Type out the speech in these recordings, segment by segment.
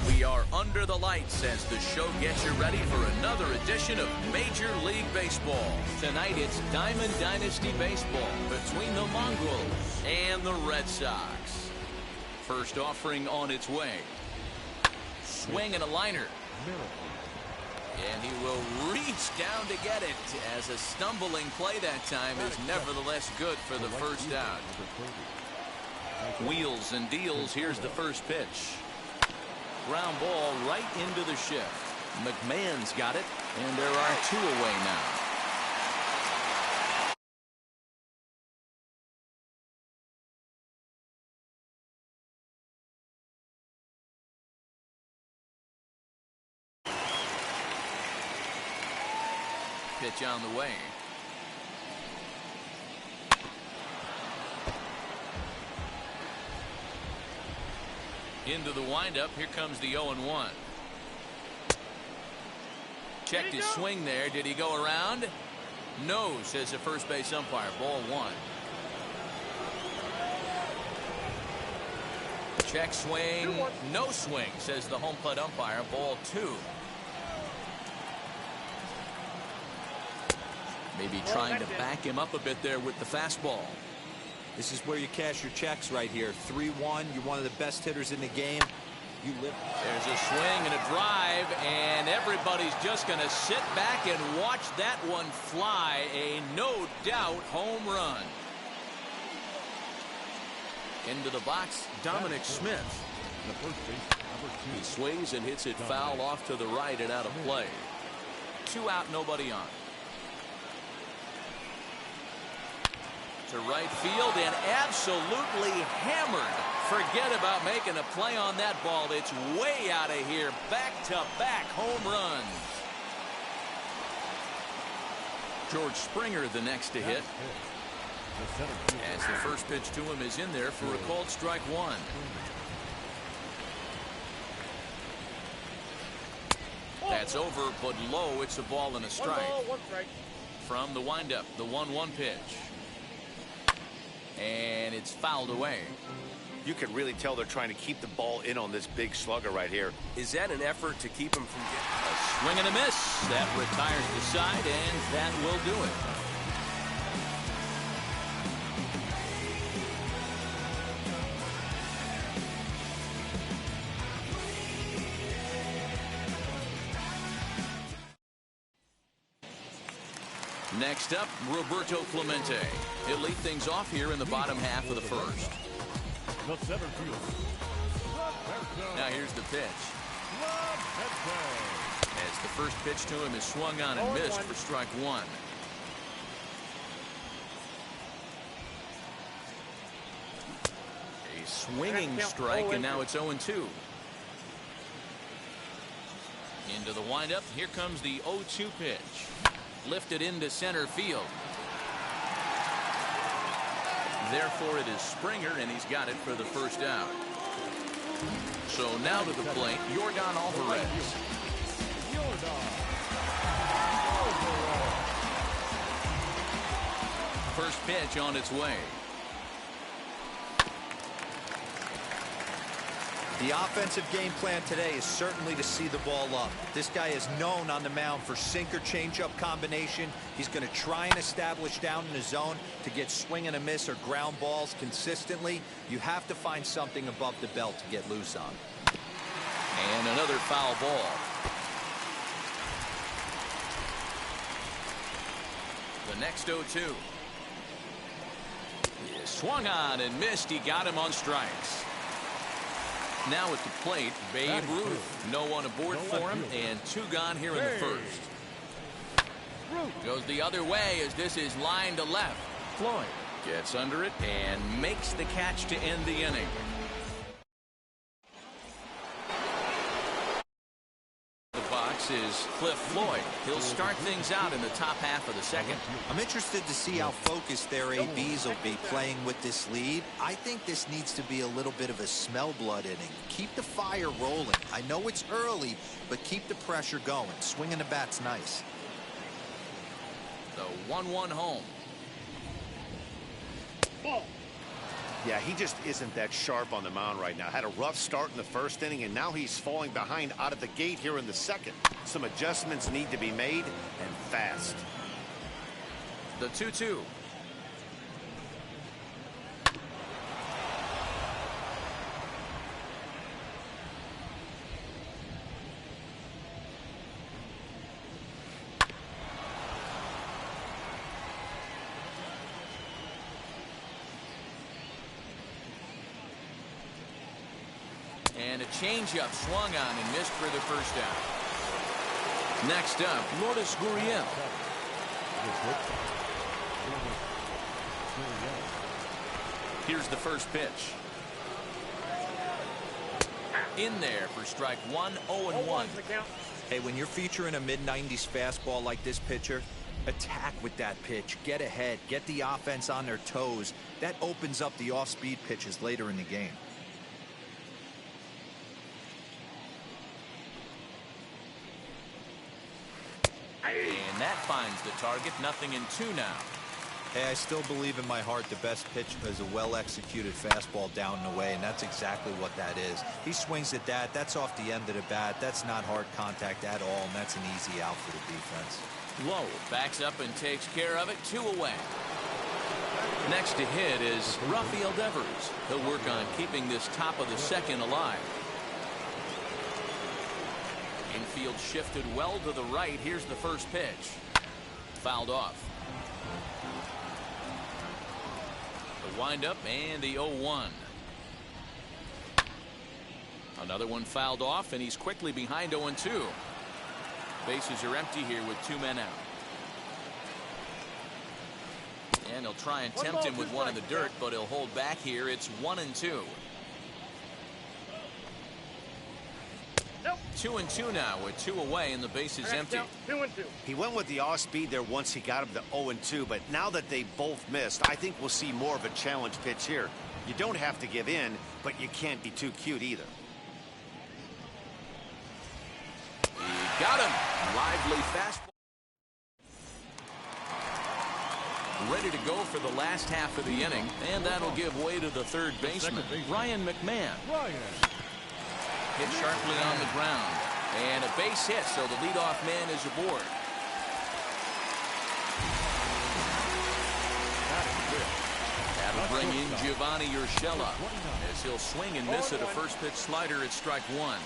We are under the lights as the show gets you ready for another edition of Major League Baseball. Tonight it's Diamond Dynasty Baseball between the Mongrels and the Red Sox. First offering on its way. Swing and a liner. And he will reach down to get it, as a stumbling play that time is nevertheless good for the first out. Wheels and deals. Here's the first pitch. Ground ball right into the shift. McMahon's got it, and there are two away now. Pitch on the way. Into the windup. Here comes the 0-1. Checked his swing there. Did he go around? No, says the first base umpire. Ball one. Check swing. No swing, says the home plate umpire. Ball two. Maybe trying to back him up a bit there with the fastball. This is where you cash your checks right here. 3-1. You're one of the best hitters in the game. You live. There's a swing and a drive, and everybody's just going to sit back and watch that one fly. A no doubt home run. Into the box, Dominic Smith. He sways and hits it foul off to the right and out of play. 2 out, nobody on. To right field and absolutely hammered. Forget about making a play on that ball. It's way out of here. Back-to-back home runs. George Springer the next to hit. As the first pitch to him is in there for a called strike one. That's over, but low. It's a ball and a strike. From the windup, the 1-1 pitch. And it's fouled away. You can really tell they're trying to keep the ball in on this big slugger right here. Is that an effort to keep him from getting a swing and a miss? That retires the side, and that will do it. Next up, Roberto Clemente. He'll lead things off here in the bottom half of the first. Now here's the pitch. As the first pitch to him is swung on and missed for strike one. A swinging strike, and now it's 0-2. Into the windup. Here comes the 0-2 pitch. Lifted into center field. Therefore, it is Springer, and he's got it for the first out. So now to the plate, Yordan Alvarez. First pitch on its way. The offensive game plan today is certainly to see the ball up. This guy is known on the mound for sinker changeup combination. He's going to try and establish down in the zone to get swing and a miss or ground balls consistently. You have to find something above the belt to get loose on. And another foul ball. The next 0-2. He swung on and missed. He got him on strikes. Now at the plate, Babe Ruth. No one aboard for him, and 2 gone here in the first. Goes the other way as this is line to left. Floyd gets under it and makes the catch to end the inning. The box is Cliff Floyd. He'll start things out in the top half of the second. I'm interested to see how focused their ABs will be playing with this lead. I think this needs to be a little bit of a smell blood inning. Keep the fire rolling. I know it's early, but keep the pressure going. Swinging the bat's nice. The 1-1 home. Yeah, he just isn't that sharp on the mound right now. Had a rough start in the first inning, and now he's falling behind out of the gate here in the second. Some adjustments need to be made, and fast. The 2-2. And a changeup swung on and missed for the first out. Next up, Lourdes Gurriel. Here's the first pitch. In there for strike one, 0-1. Hey, when you're featuring a mid-90s fastball like this pitcher, attack with that pitch. Get ahead. Get the offense on their toes. That opens up the off-speed pitches later in the game. And that finds the target. 0-2 now. Hey, I still believe in my heart the best pitch is a well-executed fastball down and away, and that's exactly what that is. He swings at that. That's off the end of the bat. That's not hard contact at all, and that's an easy out for the defense. Lowe backs up and takes care of it. 2 away. Next to hit is Rafael Devers. He'll work on keeping this top of the second alive. Infield shifted well to the right. Here's the first pitch. Fouled off. The windup and the 0-1. Another one fouled off, and he's quickly behind 0-2. Bases are empty here with 2 men out. And he'll try and tempt him with one in the dirt, but he'll hold back here. It's 1-2. 2-2 now with 2 away and the base is empty. 2-2. He went with the off speed there once he got him to 0-2, but now that they both missed, I think we'll see more of a challenge pitch here. You don't have to give in, but you can't be too cute either. He got him. Lively fastball. Ready to go for the last half of the inning, and that'll give way to the third baseman, Ryan McMahon. Hit sharply on the ground, and a base hit, so the leadoff man is aboard. That'll bring in Giovanni Urshela as he'll swing and miss at a first pitch slider at strike 1.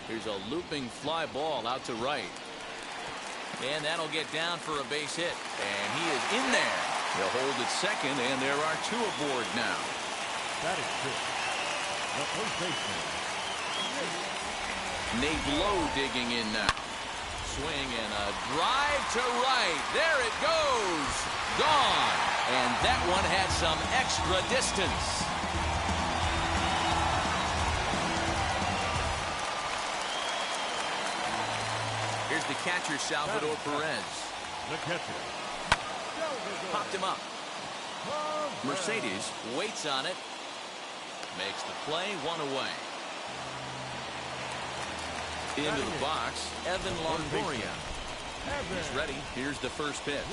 Here's a looping fly ball out to right. And that'll get down for a base hit. And he is in there. He'll hold at second, and there are 2 aboard now. That is good. The first baseman. Nate Lowe digging in now. Swing and a drive to right. There it goes. Gone. And that one had some extra distance. Here's the catcher, Salvador Perez. The catcher. Popped him up. Mercedes waits on it. Makes the play. 1 away. Into the box, Evan Longoria. He's ready. Here's the first pitch.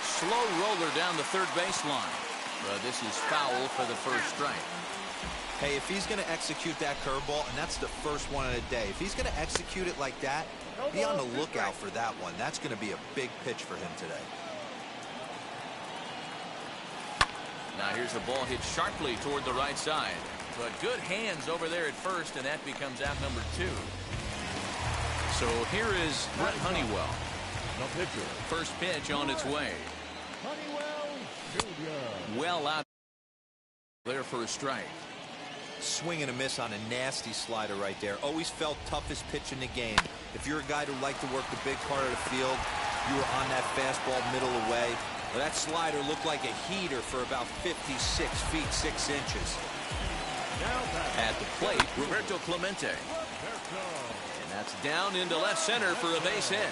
Slow roller down the third baseline. But this is foul for the first strike. Hey, if he's going to execute that curveball, and that's the first one of the day, if he's going to execute it like that, be on the lookout for that one. That's going to be a big pitch for him today. Now here's the ball hit sharply toward the right side. But good hands over there at first, and that becomes out number 2. So here is Brett Honeywell. The pitcher. First pitch on its way. Honeywell Jr. Well out there for a strike. Swing and a miss on a nasty slider right there. Always felt toughest pitch in the game. If you're a guy who liked to work the big part of the field, you were on that fastball middle away. Well, that slider looked like a heater for about 56 feet 6 inches. At the plate, Roberto Clemente. And that's down into left center for a base hit.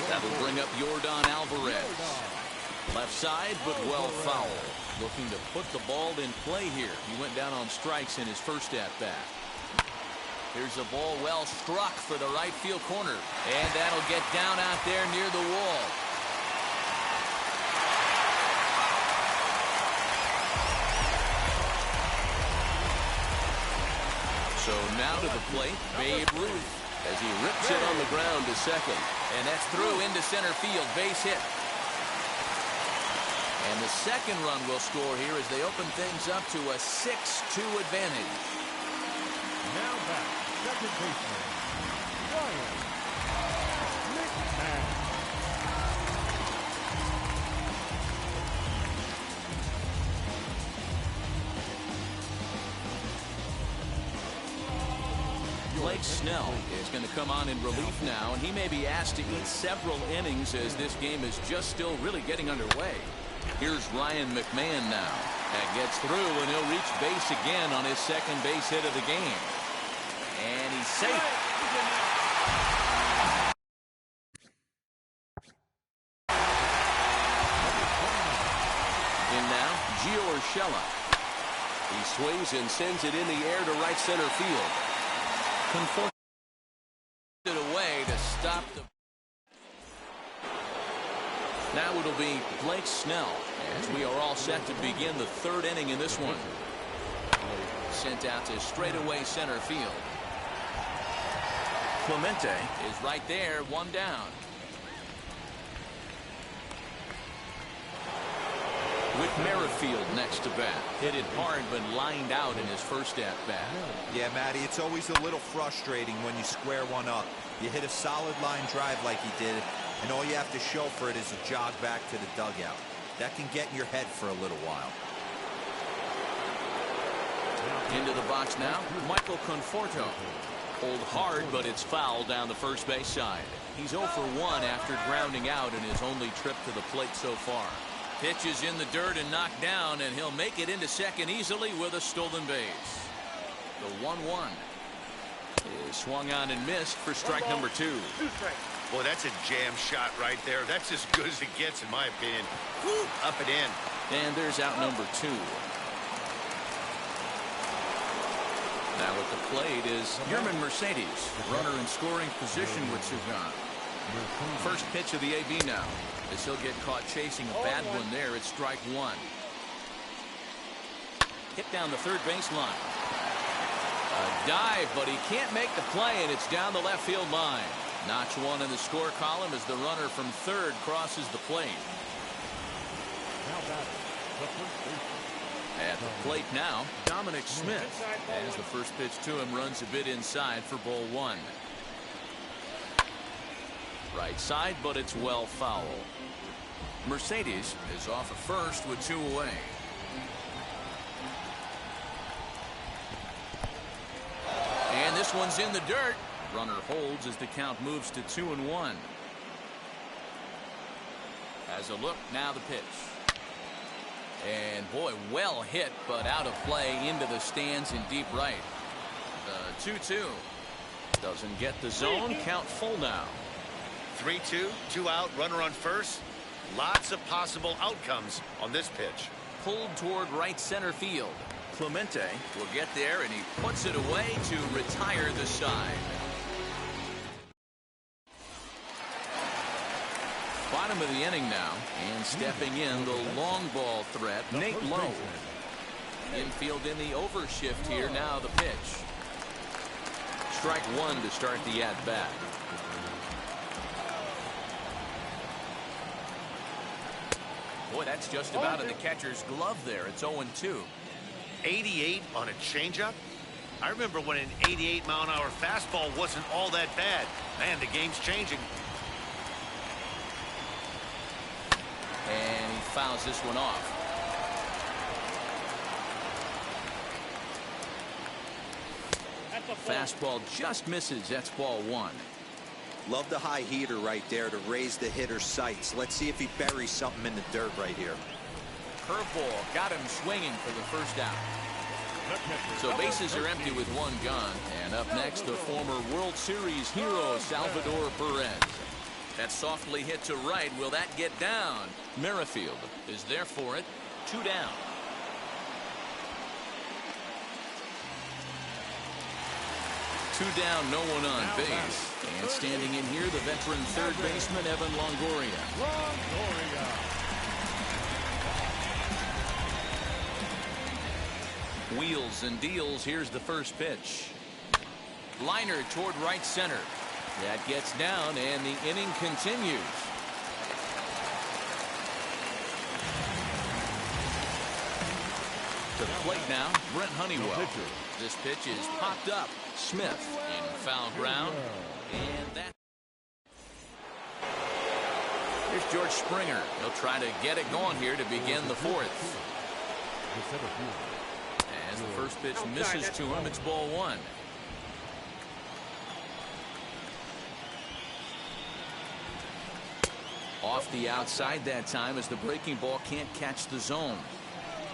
That'll bring up Yordan Alvarez. Left side, but well foul. Looking to put the ball in play here. He went down on strikes in his first at-bat. Here's a ball well struck for the right field corner. And that'll get down out there near the wall. So now to the plate, Babe Ruth, as he rips it on the ground to second. And that's through into center field, base hit. And the second run will score here as they open things up to a 6-2 advantage. Now back, second baseman, Ryan McMahon. Blake Snell is going to come on in relief now, and he may be asked to eat several innings as this game is just still really getting underway. Here's Ryan McMahon now. That gets through, and he'll reach base again on his second base hit of the game. And he's safe. In now, Gio Urshela. He swings and sends it in the air to right center field. Conforted away to stop the. Now it'll be Blake Snell as we are all set to begin the third inning in this one. Sent out to straightaway center field. Clemente is right there, one down. With Merrifield next to bat. Hit it hard but lined out in his first at bat. Yeah, Matty, it's always a little frustrating when you square one up. You hit a solid line drive like he did, and all you have to show for it is a jog back to the dugout. That can get in your head for a little while. Into the box now, Michael Conforto. Pulled hard, but it's foul down the first base side. He's 0 for 1 after grounding out in his only trip to the plate so far. Pitch is in the dirt and knocked down, and he'll make it into second easily with a stolen base. The 1-1 is swung on and missed for strike number 2. Boy, that's a jam shot right there. That's as good as it gets, in my opinion. Woo, up and in. And there's out number 2. Now at the plate is Yerman Mercedes, runner in scoring position with two gone. First pitch of the AB now, as he'll get caught chasing a bad one there at strike 1. Hit down the third baseline. A dive, but he can't make the play, and it's down the left field line. Notch 1 in the score column as the runner from third crosses the plate. At the plate now, Dominic Smith, as the first pitch to him runs a bit inside for ball 1. Right side, but it's well foul. Mercedes is off at first with 2 away. And this one's in the dirt. Runner holds as the count moves to 2-1. As a look, now the pitch. And boy, well hit, but out of play into the stands in deep right. The 2-2 doesn't get the zone. Count full now. 3-2, 2 out, runner on first. Lots of possible outcomes on this pitch. Pulled toward right center field. Clemente will get there, and he puts it away to retire the side. Bottom of the inning now, and stepping in the long ball threat, Nate Lowe. Infield in the overshift here. Now the pitch. Strike 1 to start the at bat. Boy, that's just about in the catcher's glove there. It's 0-2. 88 on a changeup. I remember when an 88-mile-an-hour fastball wasn't all that bad. Man, the game's changing. And he fouls this one off. Fastball just misses. That's ball 1. Love the high heater right there to raise the hitter's sights. Let's see if he buries something in the dirt right here. Curveball got him swinging for the first out. So bases are empty with 1 gone. And up next, the former World Series hero, Salvador Perez. That softly hit to right. Will that get down? Merrifield is there for it. 2 down. Two down, no one on base. And standing in here, the veteran third baseman, Evan Longoria. Wheels and deals. Here's the first pitch. Liner toward right center. That gets down, and the inning continues. To the plate now, Brent Honeywell. This pitch is popped up. Smith in foul ground. And that. Here's George Springer. He'll try to get it going here to begin the fourth. As the first pitch misses to him, it's ball 1. Off the outside that time as the breaking ball can't catch the zone.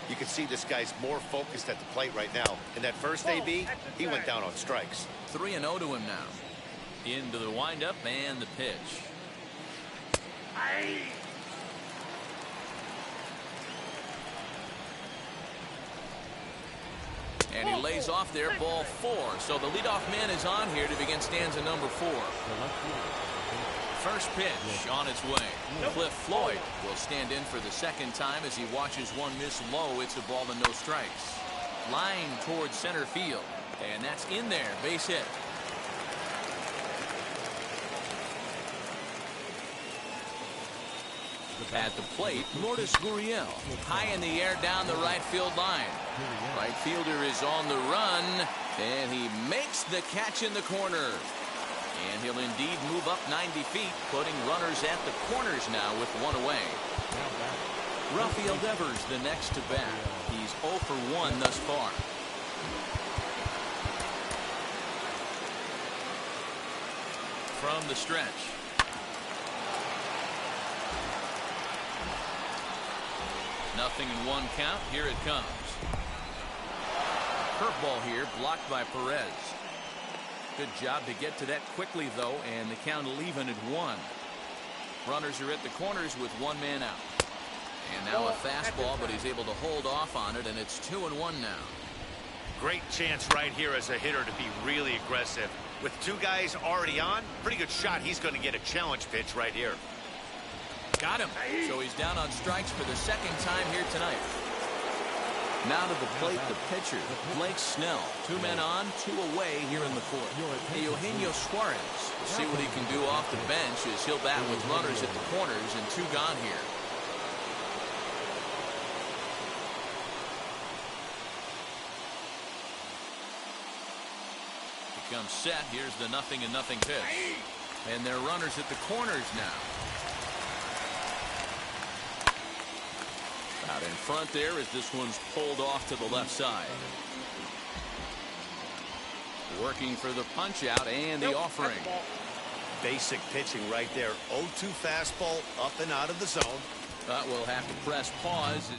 You can see this guy's more focused at the plate right now. In that first AB, he went down on strikes. 3-0 to him now. Into the windup and the pitch. And he lays off there, ball 4. So the leadoff man is on here to begin stanza number 4. First pitch on its way. Cliff Floyd will stand in for the second time as he watches one miss low. It's a ball and no strikes. Line towards center field. And that's in there. Base hit. At the plate, Lourdes Gurriel. High in the air down the right field line. Right fielder is on the run. And he makes the catch in the corner. And he'll indeed move up 90 feet, putting runners at the corners now with one away. Rafael Devers the next to bat. He's 0 for 1 thus far. From the stretch. Nothing in 1 count. Here it comes. Curveball here, blocked by Perez. Good job to get to that quickly, though, and the count will even at 1. Runners are at the corners with 1 man out. And now a fastball, but he's able to hold off on it, and it's 2-1 now. Great chance right here as a hitter to be really aggressive. With 2 guys already on, pretty good shot. He's going to get a challenge pitch right here. Got him. So he's down on strikes for the second time here tonight. Now to the plate, the pitcher, Blake Snell. 2 men on, 2 away here in the fourth. Eugenio Suarez. We'll see what he can do off the bench as he'll bat with runners at the corners and 2 gone here. Becomes set. Here's the 0-0 pitch. And they're runners at the corners now. Out in front there as this one's pulled off to the left side. Working for the punch out and the offering. Basic pitching right there. 0-2 fastball up and out of the zone. But we'll have to press pause.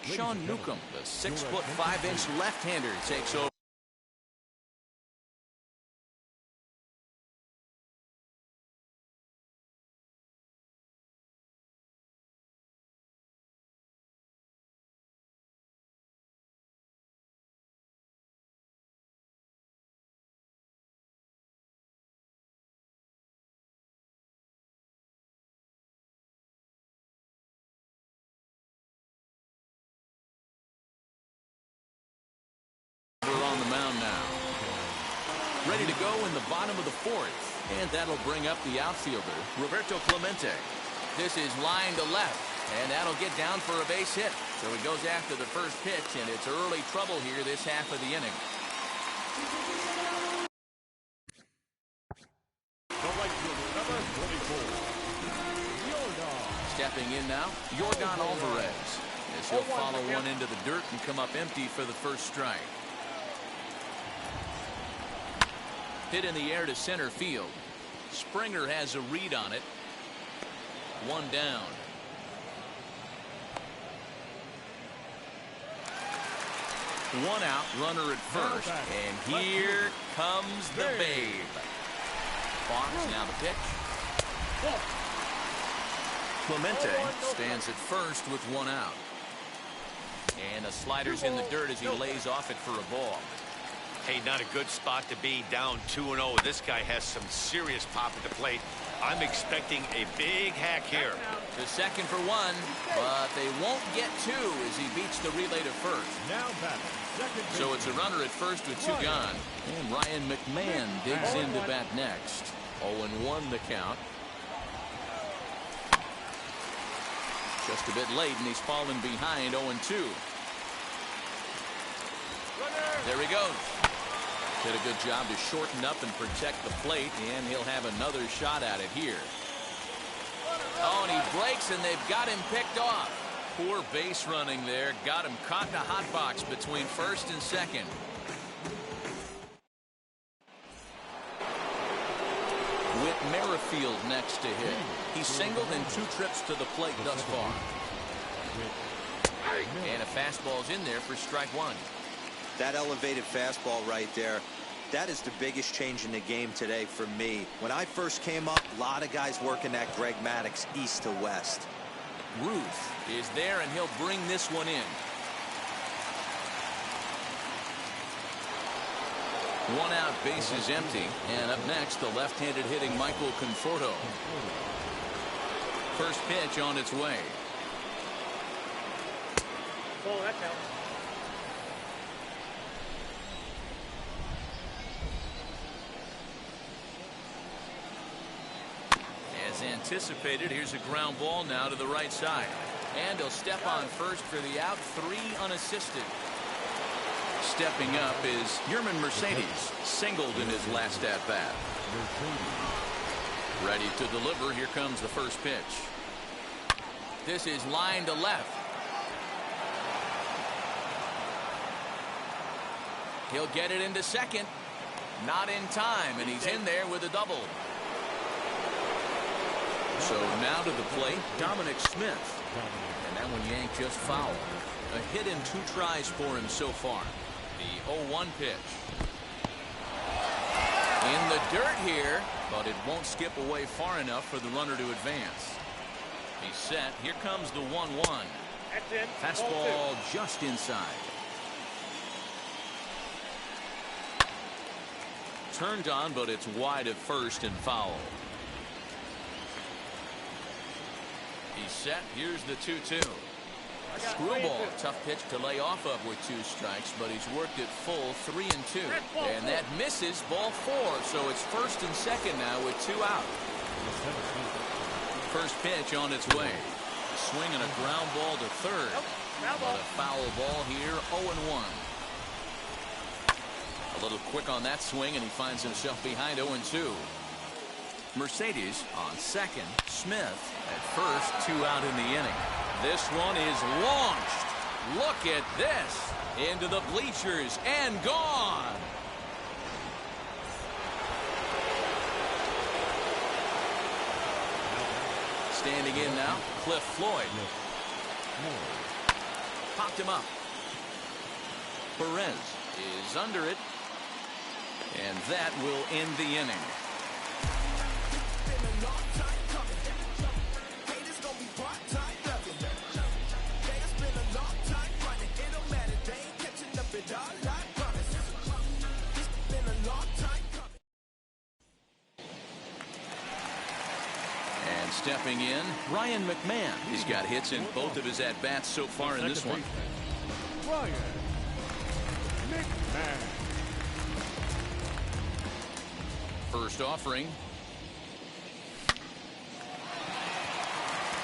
Sean Newcomb, the 6'5" left-hander, takes over. On the mound now. Ready to go in the bottom of the fourth. And that'll bring up the outfielder, Roberto Clemente. This is line to left. And that'll get down for a base hit. So he goes after the first pitch, and it's early trouble here this half of the inning. Stepping in now, Yordan Alvarez. As he'll follow one into the dirt and come up empty for the first strike. Hit in the air to center field. Springer has a read on it. 1 down. One out, runner at first. And here comes the babe. box. Now the pitch. Clemente stands at first with one out. And the slider's in the dirt as he lays off it for a ball. Hey, not a good spot to be, down 2-0. This guy has some serious pop at the plate. I'm expecting a big hack here. To second for one, but they won't get two as he beats the relay to first. Now batting, second. So it's a runner at first with two gone. And Ryan McMahon digs in to bat next. 0-1 the count. Just a bit late, and he's fallen behind 0-2. There he goes. Did a good job to shorten up and protect the plate, and he'll have another shot at it here. Oh, and he breaks, and they've got him picked off. Poor base running there. Got him caught in a hot box between first and second. Whit Merrifield next to hit. He's singled in 2 trips to the plate thus far. And a fastball's in there for strike one. That elevated fastball right there, that is the biggest change in the game today for me. When I first came up, a lot of guys working that Greg Maddux east to west. Ruth is there, and he'll bring this one in. One out, base is empty. And up next, the left-handed hitting Michael Conforto. First pitch on its way. Oh, that counts. As anticipated, here's a ground ball now to the right side. And he'll step on first for the out, 3 unassisted. Stepping up is Yerman Mercedes, singled in his last at-bat. Ready to deliver. Here comes the first pitch. This is line to left. He'll get it into second. Not in time, and he's in there with a double. So now to the plate, Dominic Smith. And that one yanked just foul. A hit in 2 tries for him so far. The 0-1 pitch. In the dirt here, but it won't skip away far enough for the runner to advance. He's set. Here comes the 1-1. Fastball just inside. Turned on, but it's wide at first and foul. He's set. Here's the 2-2. Screwball, tough pitch to lay off of with 2 strikes, but he's worked it full 3 and 2. And that misses, ball 4. So it's first and second now with 2 out. First pitch on its way. Swinging a ground ball to third. But a foul ball here, 0-1. A little quick on that swing, and he finds himself behind 0-2. Mercedes on second. Smith at first, 2 out in the inning. This one is launched. Look at this. Into the bleachers and gone. Standing in now, Cliff Floyd. Popped him up. Perez is under it. And that will end the inning. And stepping in, Ryan McMahon. He's got hits in both of his at-bats so far in this one. Ryan McMahon. First offering.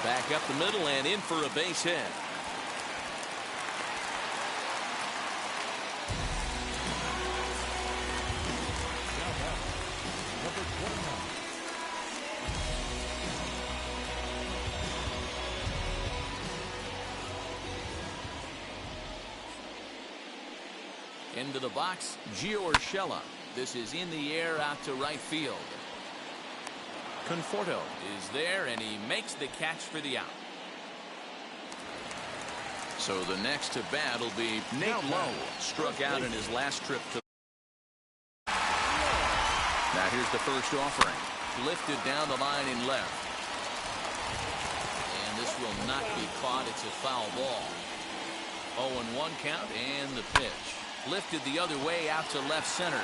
Back up the middle and in for a base hit. Into the box, Gio Urshela. This is in the air out to right field. Conforto is there, and he makes the catch for the out. So the next to bat will be Nate Lowe. Struck out in his last trip to. Now here's the first offering. lifted down the line in left. And this will not be caught. It's a foul ball. 0-1 count, and the pitch. Lifted the other way out to left center.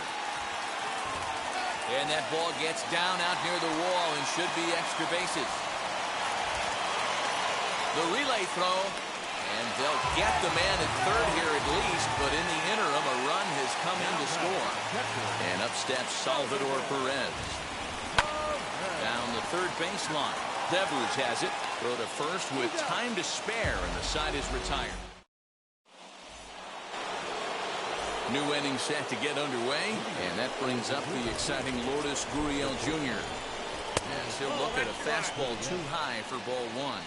And that ball gets down out near the wall and should be extra bases. The relay throw. And they'll get the man at third here at least, but in the interim, a run has come in to score. And up steps Salvador Perez. Down the third baseline. Devers has it. Throw to first with time to spare, and the side is retired. New inning set to get underway, and that brings up the exciting Lourdes Gurriel Jr. As he'll look at a fastball too high for ball one.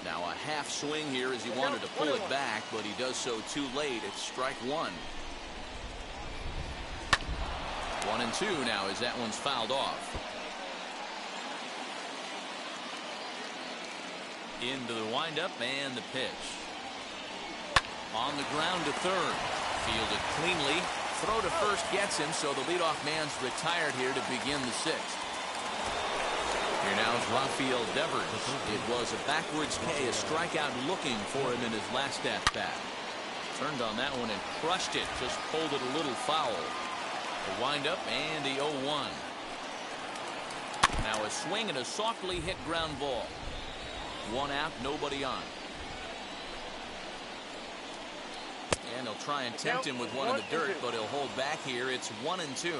Now a half swing here as he wanted to pull it back, but he does so too late. It's strike one. 1-2 now as that one's fouled off. Into the windup and the pitch. On the ground to third. Fielded cleanly. Throw to first gets him, so the leadoff man's retired here to begin the sixth. Here now is Rafael Devers. It was a backwards K, a strikeout looking for him in his last at bat. Turned on that one and crushed it. Just pulled it a little foul. The windup and the 0-1. Now a swing and a softly hit ground ball. One out, nobody on. And he'll try and tempt him with one in the dirt, but he'll hold back here. It's 1-2.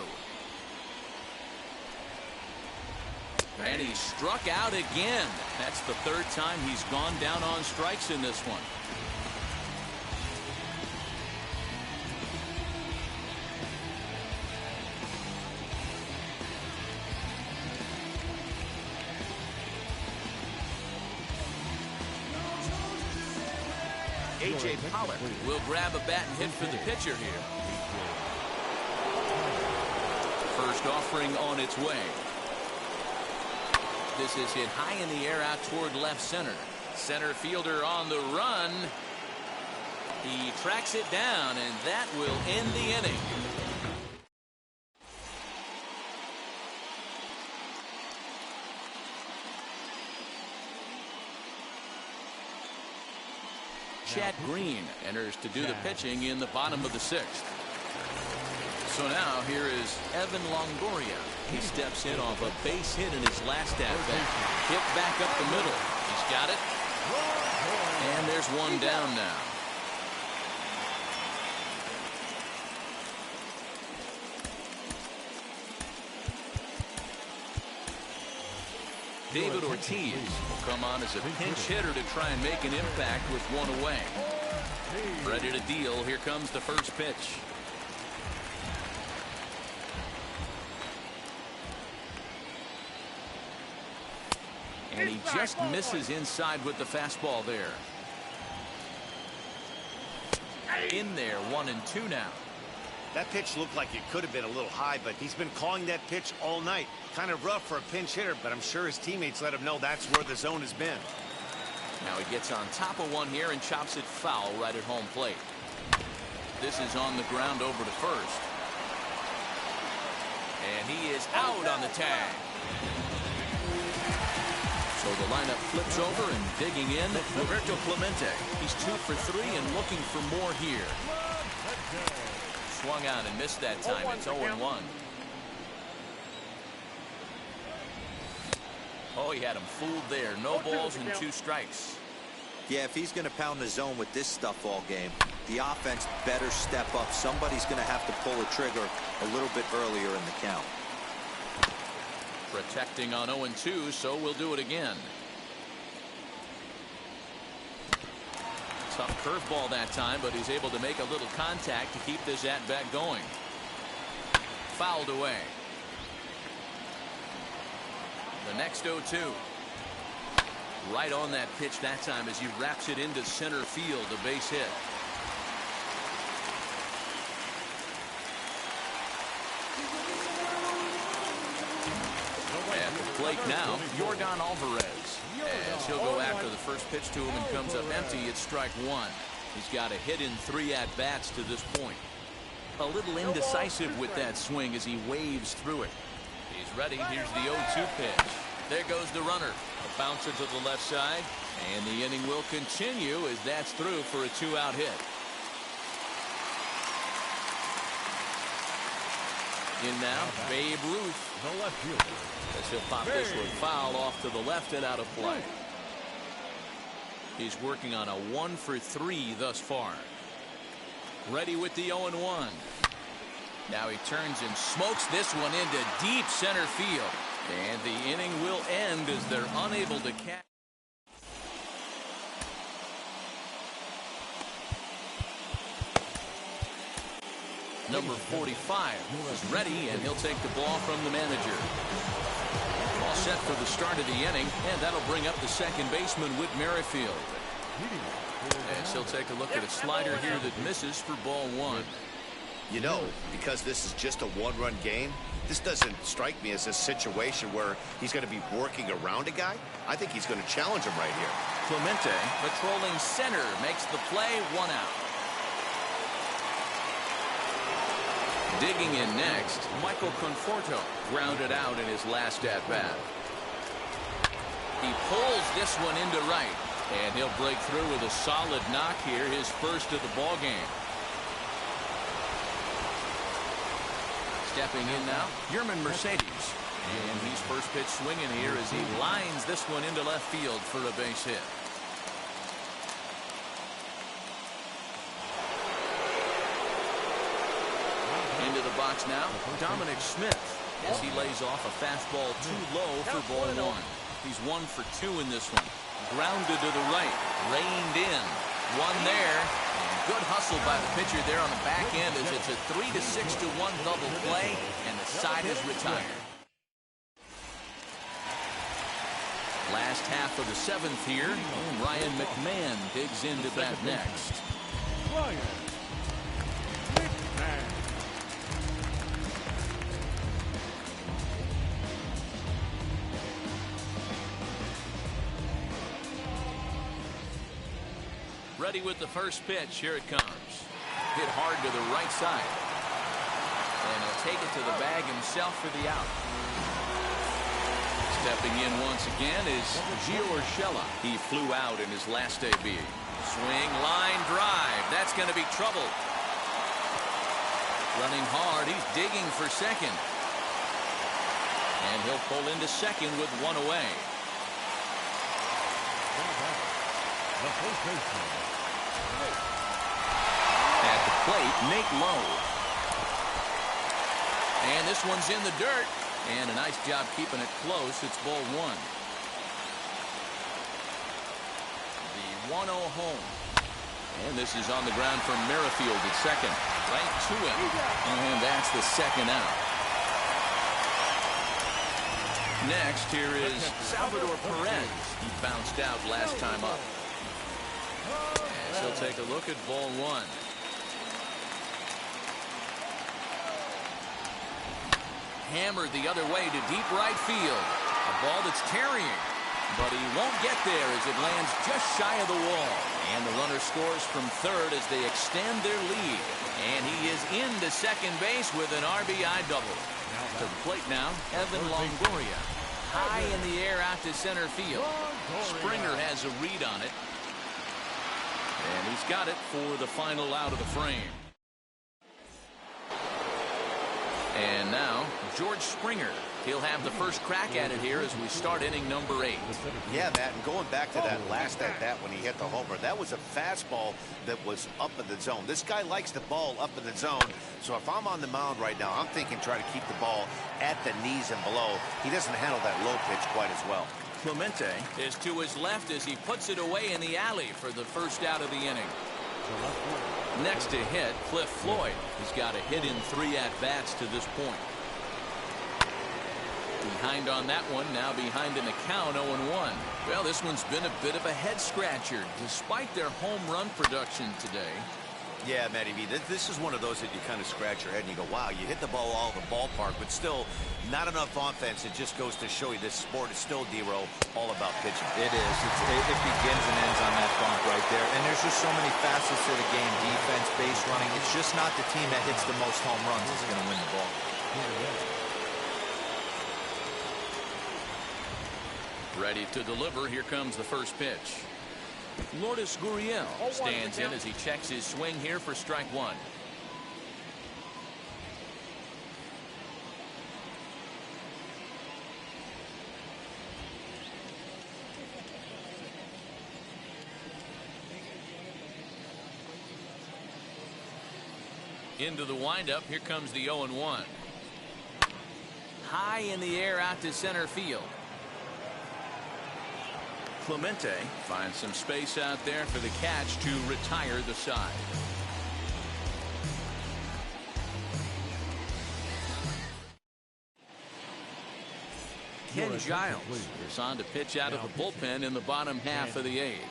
And he struck out again. That's the third time he's gone down on strikes in this one. A.J. Pollock will grab a bat and hit for the pitcher here. First offering on its way. This is hit high in the air out toward left center. Center fielder on the run. He tracks it down, and that will end the inning. Chad Green enters to do the pitching in the bottom of the sixth. So now here is Evan Longoria. He steps in off a base hit in his last at-bat. Hit back up the middle. He's got it. And there's one down now. David Ortiz will come on as a pinch hitter to try and make an impact with one away. Ready to deal. Here comes the first pitch. And he just misses inside with the fastball there. In there, 1-2 now. That pitch looked like it could have been a little high, but he's been calling that pitch all night. Kind of rough for a pinch hitter, but I'm sure his teammates let him know that's where the zone has been. Now he gets on top of one here and chops it foul right at home plate. This is on the ground over to first. And he is out on the tag. So the lineup flips over and digging in, Roberto Clemente. He's 2 for 3 and looking for more here. Swung out and missed that time. It's 0-1. Oh, he had him fooled there. No balls and 2 strikes. Yeah, if he's going to pound the zone with this stuff all game, the offense better step up. Somebody's going to have to pull a trigger a little bit earlier in the count. Protecting on 0-2, so we'll do it again. Tough curveball that time, but he's able to make a little contact to keep this at-bat going. Fouled away. The next 0-2. Right on that pitch that time as he wraps it into center field, a base hit. At the plate now, Yordan Alvarez. As he'll go after the first pitch to him and comes up empty, it's strike one. He's got a hit in 3 at-bats to this point. A little indecisive with that swing as he waves through it. He's ready. Here's the 0-2 pitch. There goes the runner. A bouncer to the left side. And the inning will continue as that's through for a 2-out hit. In now, Babe Ruth. The left fielder. As he'll pop this one foul off to the left and out of play. He's working on a 1-for-3 thus far. Ready with the 0-1. Now he turns and smokes this one into deep center field. And the inning will end as they're unable to catch. Number 45 is ready, and he'll take the ball from the manager. All set for the start of the inning, and that'll bring up the second baseman, Whit Merrifield. As he'll take a look at a slider here that misses for ball one. You know, because this is just a one-run game, this doesn't strike me as a situation where he's going to be working around a guy. I think he's going to challenge him right here. Clemente, patrolling center, makes the play, 1 out. Digging in next, Michael Conforto grounded out in his last at-bat. He pulls this one into right, and he'll break through with a solid knock here, his first of the ball game. Stepping in now, Yerman Mercedes. And he's first pitch swinging here as he lines this one into left field for a base hit. Into the box now, Dominic Smith, as he lays off a fastball too low for ball one. He's 1 for 2 in this one. Grounded to the right, reined in. One there. Good hustle by the pitcher there on the back end as it's a 3-6-1 double play, and the side is retired. Last half of the 7th here. Ryan McMahon digs into bat next. Ryan McMahon. Ready with the first pitch. Here it comes. Hit hard to the right side. And he'll take it to the bag himself for the out. Stepping in once again is Gio Urshela. He flew out in his last AB. Swing, line, drive. That's going to be trouble. Running hard. He's digging for second. And he'll pull into second with 1 away. The first baseman. At the plate, Nate Lowe. And this one's in the dirt. And a nice job keeping it close. It's ball one. The 1-0 home. And this is on the ground from Merrifield at second. Right to him. And that's the second out. Next, here is Salvador Perez. He bounced out last time up. As he'll take a look at ball one. Hammered the other way to deep right field. A ball that's tarrying, but he won't get there as it lands just shy of the wall. And the runner scores from third as they extend their lead. And he is into second base with an RBI double. To the plate now, Evan Longoria. High in the air out to center field. Springer has a read on it. And he's got it for the final out of the frame. And now, George Springer. He'll have the first crack at it here as we start inning number 8. Yeah, Matt, and going back to that last at-bat when he hit the homer, that was a fastball that was up in the zone. This guy likes the ball up in the zone, so if I'm on the mound right now, I'm thinking try to keep the ball at the knees and below. He doesn't handle that low pitch quite as well. Clemente is to his left as he puts it away in the alley for the first out of the inning. Next to hit, Cliff Floyd. He's got a hit in 3 at-bats to this point. Behind on that one, now behind in the count, 0-1. Well, this one's been a bit of a head-scratcher. Despite their home run production today, Yeah, Matty V, this is one of those that you kind of scratch your head and you go, wow, you hit the ball all over the ballpark, but still not enough offense. It just goes to show you this sport is still, D-Row, all about pitching. It is. It begins and ends on that bump right there. And there's just so many facets to the game. Defense, base running. It's just not the team that hits the most home runs that's going to win the ball. Ready to deliver. Here comes the first pitch. Lourdes Gurriel stands in as he checks his swing here for strike one. Into the windup. Here comes the 0-1. High in the air out to center field. Clemente finds some space out there for the catch to retire the side. Ken Giles is on to pitch out of the bullpen in the bottom half of the eighth.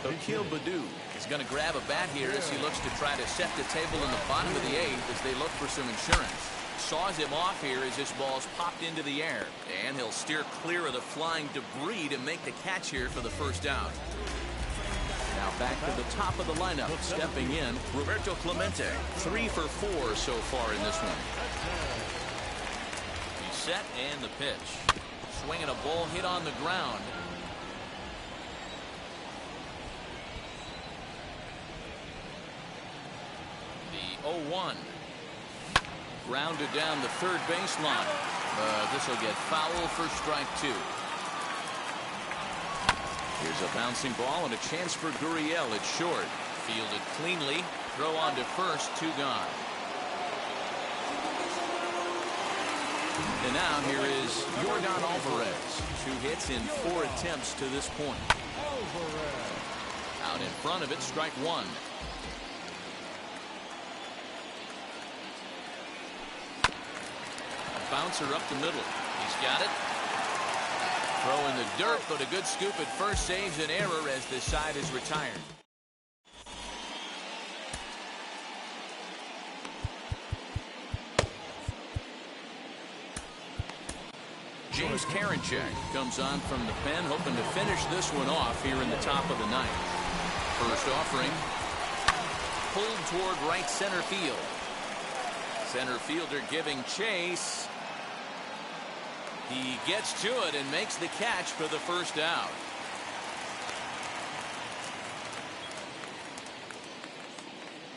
Akil Baddoo is going to grab a bat here as he looks to try to set the table in the bottom of the eighth as they look for some insurance. Saws him off here as this ball's popped into the air, and he'll steer clear of the flying debris to make the catch here for the first out. Now back to the top of the lineup, stepping in, Roberto Clemente. 3 for 4 so far in this one. He's set and the pitch. Swinging a ball hit on the ground. The 0-1. Grounded down the third baseline. This will get foul for strike two. Here's a bouncing ball and a chance for Gurriel at short. Fielded cleanly. Throw on to first. 2 gone. And now here is Yordan Alvarez. 2 hits in 4 attempts to this point. Out in front of it, strike one. A bouncer up the middle. He's got it. Throw in the dirt, but a good scoop at first saves an error as this side is retired. James Karinchak comes on from the pen, hoping to finish this one off here in the top of the ninth. First offering, pulled toward right center field. Center fielder giving chase. He gets to it and makes the catch for the first out.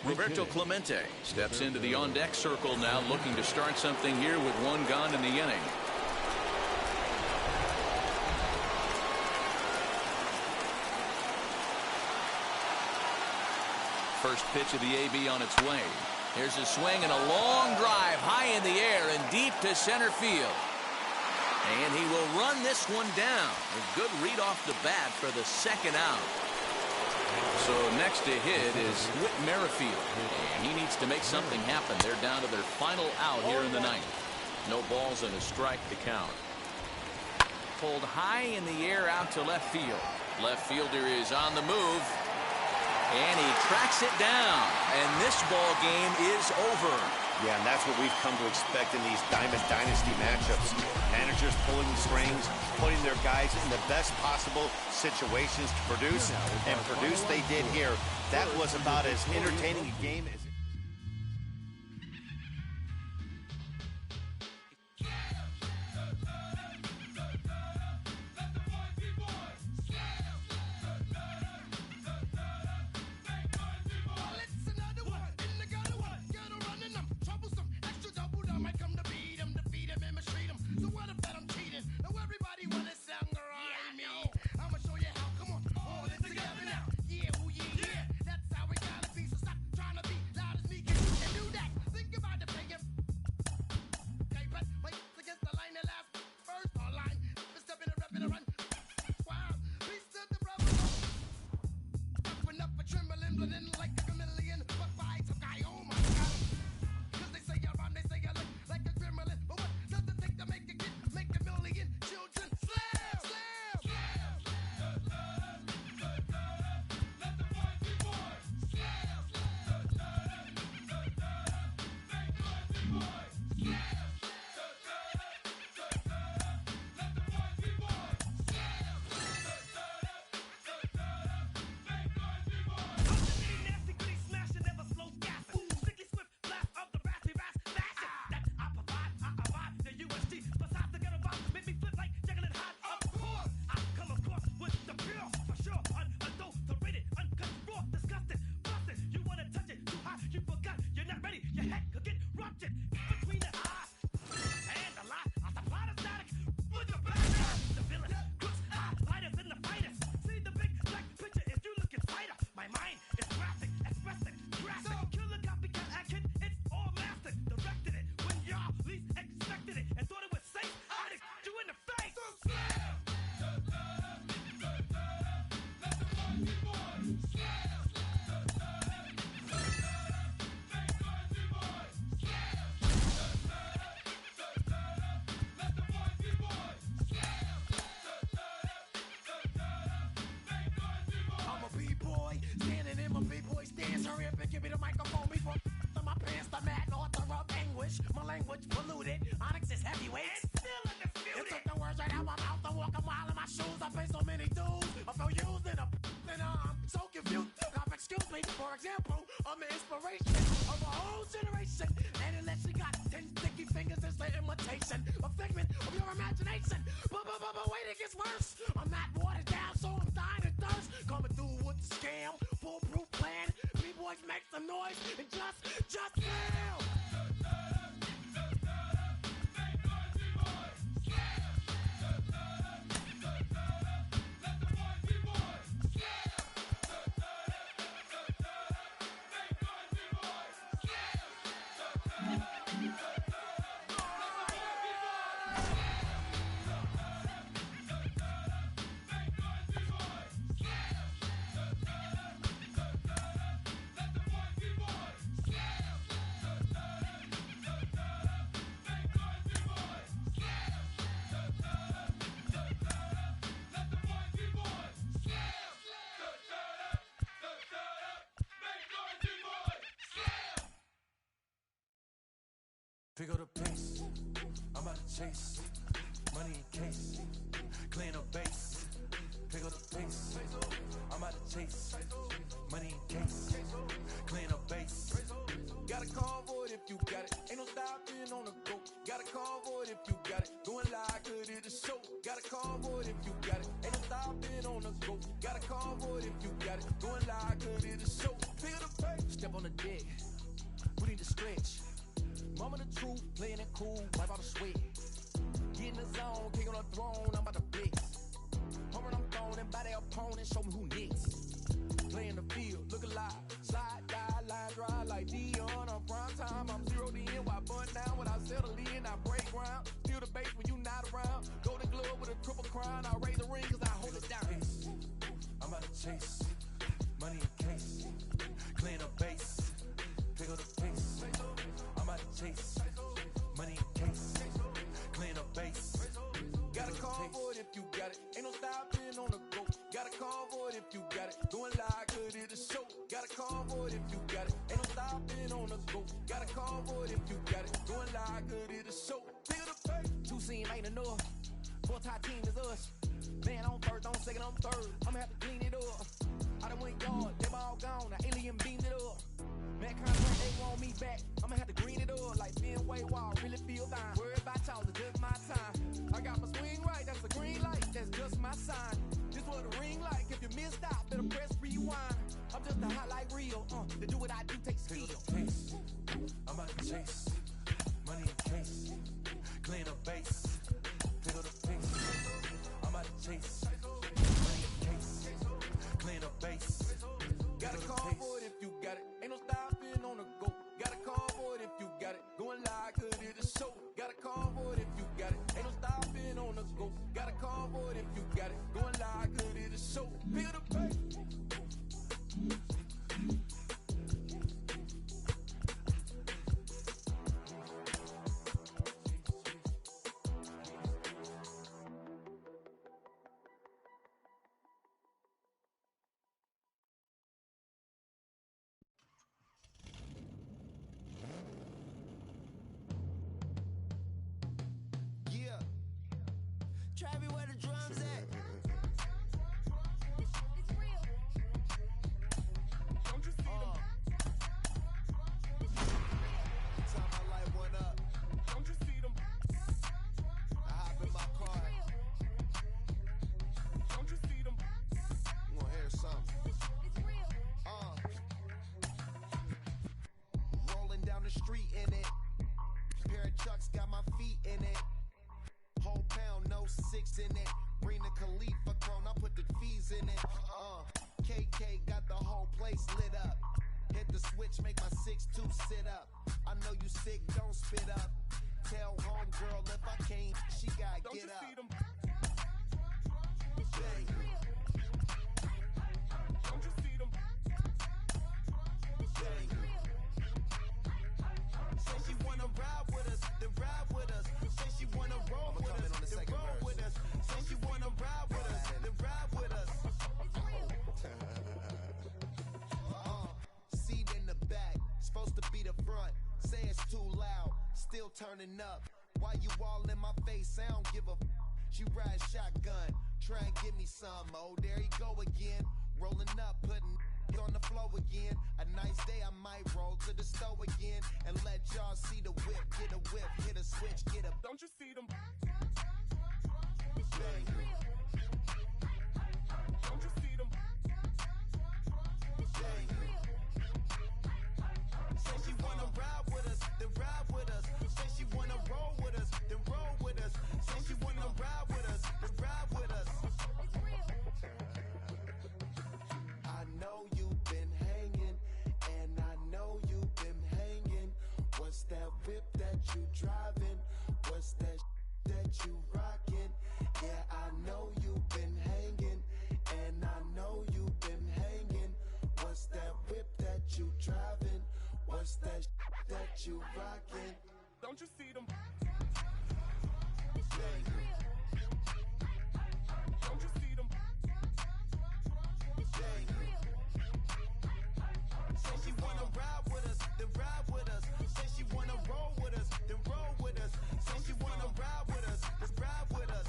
Roberto Clemente steps into the on-deck circle now, looking to start something here with 1 gone in the inning. First pitch of the AB on its way. Here's a swing and a long drive high in the air and deep to center field. And he will run this one down. A good read off the bat for the second out. So next to hit is Whit Merrifield. And he needs to make something happen. They're down to their final out here in the ninth. No balls and a strike to count. Pulled high in the air out to left field. Left fielder is on the move. And he tracks it down. And this ball game is over. Yeah, and that's what we've come to expect in these Diamond Dynasty matchups. Managers pulling the strings, putting their guys in the best possible situations to produce. And produce they did here. That was about as entertaining a game as... example, I'm an inspiration of a whole generation. And unless you got 10 sticky fingers, it's the imitation, a figment of your imagination. But wait, it gets worse. I'm not watered down, so I'm dying of thirst. Coming through with the scam, foolproof plan. B-boys make some noise and just fail. Pick up the pace, I'm about to chase, money in case, clean up base. Pick up the pace, I'm about to chase, money in case, clean up base. Got a convoy if you got it, ain't no stopping on the go. Got a convoy if you got it, going live, good at the show. Got a convoy if you got it, ain't no stopping on the go. Got a convoy if you got it, going live, good at the show. Pick up the pace, step on the deck, we need to stretch. Mama the truth, playing it cool, wipe out the sweat. Get in the zone, king on the throne, I'm about to blitz. Home run, I'm throwing, and by their opponent, show me who next. Play in the field, look alive, slide, die, line, drive like Dion on prime time. I'm zeroed in, while bunt down, when I settle in, I break ground. Steal the base when you not around. Golden glove with a triple crown, I raise the ring cause I hold it down. I'm about to chase, money in case, clean up base, pick up the pace. I'm about to chase, money in case, clean up base. Got a convoy if you got it, ain't no stopping on the go. Got a convoy if you got it, doing live, good at the show. Got a convoy if you got it, ain't no stopping on the go. Got a convoy if you got it, doing live, good at the show. Feel the pace. Two scene ain't enough, four-tie team is us. Man on first, on second, on third, I'ma have to clean it up. I done went yard, they all gone, now alien beamed it up. Man, contract, they want me back. I'ma have to green it up like Fenway Wall. Really feel fine. Worried about y'all, it's just my time. I got my swing right, that's a green light, that's just my sign. This what the ring like. If you missed out, better press rewind. I'm just a highlight reel. To do what I do takes skill. I'm about to chase, money in case, clean up base. Pick up the pace. I'm about to chase, money in case, clean up base. Got a convoy if you got it, ain't no stopping on the go. Got a convoy if you got it, going live, good at the show. Got a convoy if you got it, ain't no stopping on the go. Got a convoy if you got it, going live, good at the show. Pick up the pace. Travis, where the drums at? It's real. Don't you see them? Time I light one up. Don't you see them? I hop in my car. Don't you see them? You gonna hear something? It's real. Rolling down the street in it. Pair of Chucks got my feet in it. Whole pound, no six in it. Bring the Khalifa chrome, I put the fees in it. KK got the whole place lit up. Hit the switch, make my 6'2" sit up. I know you sick, don't spit up. Tell homegirl if I can't, she gotta Don't get you up. see them? Bang. Don't you see them? Bang. Say she wanna ride with us, then ride with us. Say she wanna roll with us, then roll with us. Say she wanna ride with us, then ride with us. Seat in the back, supposed to be the front. Say it's too loud, still turning up. Why you all in my face? I don't give a f. She ride shotgun, try and give me some. Oh, there you go again. Rolling up, putting on the flow again. A nice day I might roll to the store again and let y'all see the whip. Get a whip, hit a switch, get a. Don't you see them? Bang. Don't you see them? Bang. Say she wanna ride with us, then ride with us. Say she wanna roll with us, then roll with us. Say she wanna ride with us, then ride with us. I know you've been hanging, and I know you've been hanging. What's that whip that you driving? What's that that you rocking? Yeah, I know you've been hanging, and I know you've been hanging. What's that whip that you driving? What's that that you rocking? Don't you see them? Bang. Don't you see them? Bang. Say she wanna ride with us, then ride with us. Say she wanna roll with us, then roll with us. Say she wanna ride with us, then ride with us.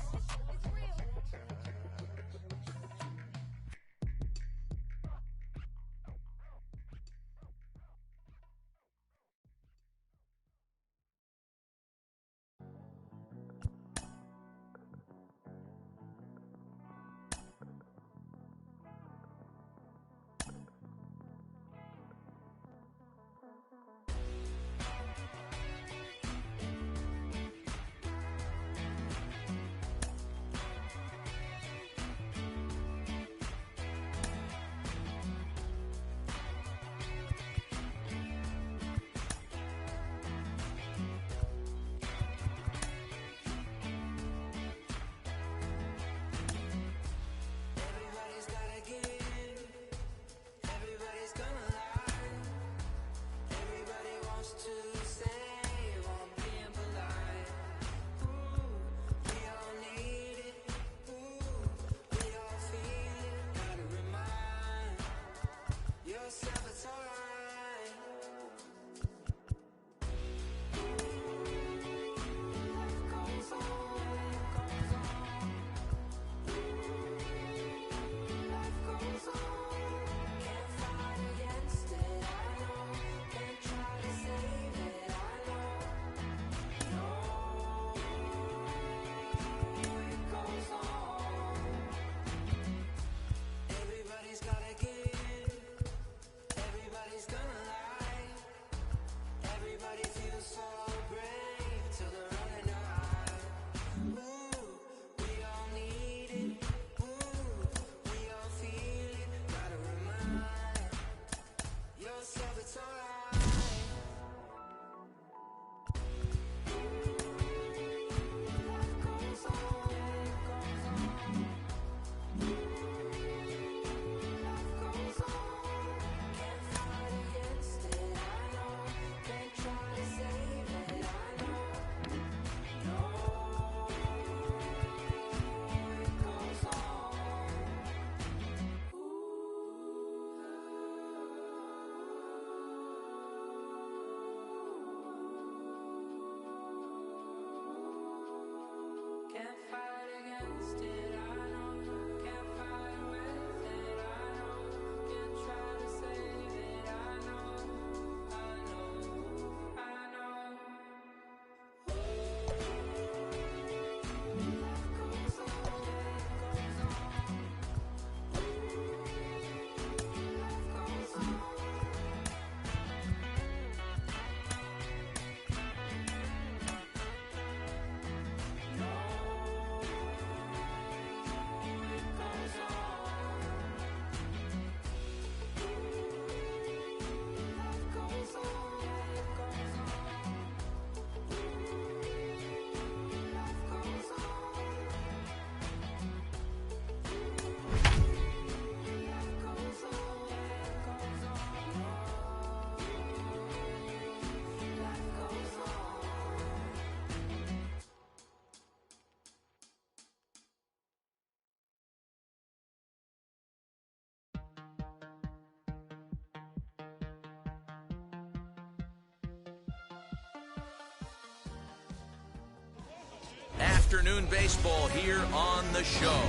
Afternoon baseball here on the show.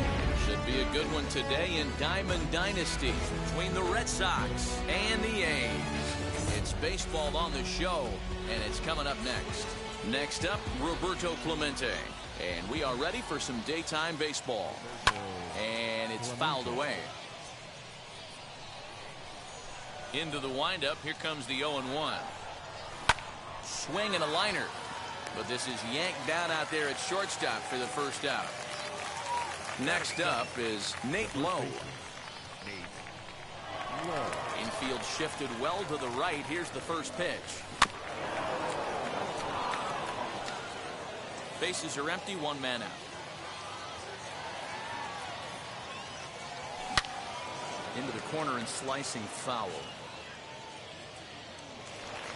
Should be Be a good one today in Diamond Dynasty between the Red Sox and the A's. It's baseball on the show, and it's coming up next. Next up, Roberto Clemente. And we are ready for some daytime baseball. And it's fouled away. Into the windup, here comes the 0-1. Swing and a liner. But this is yanked down out there at shortstop for the first out. Next up is Nate Lowe. Infield shifted well to the right. Here's the first pitch. Bases are empty, one man out. Into the corner and slicing foul.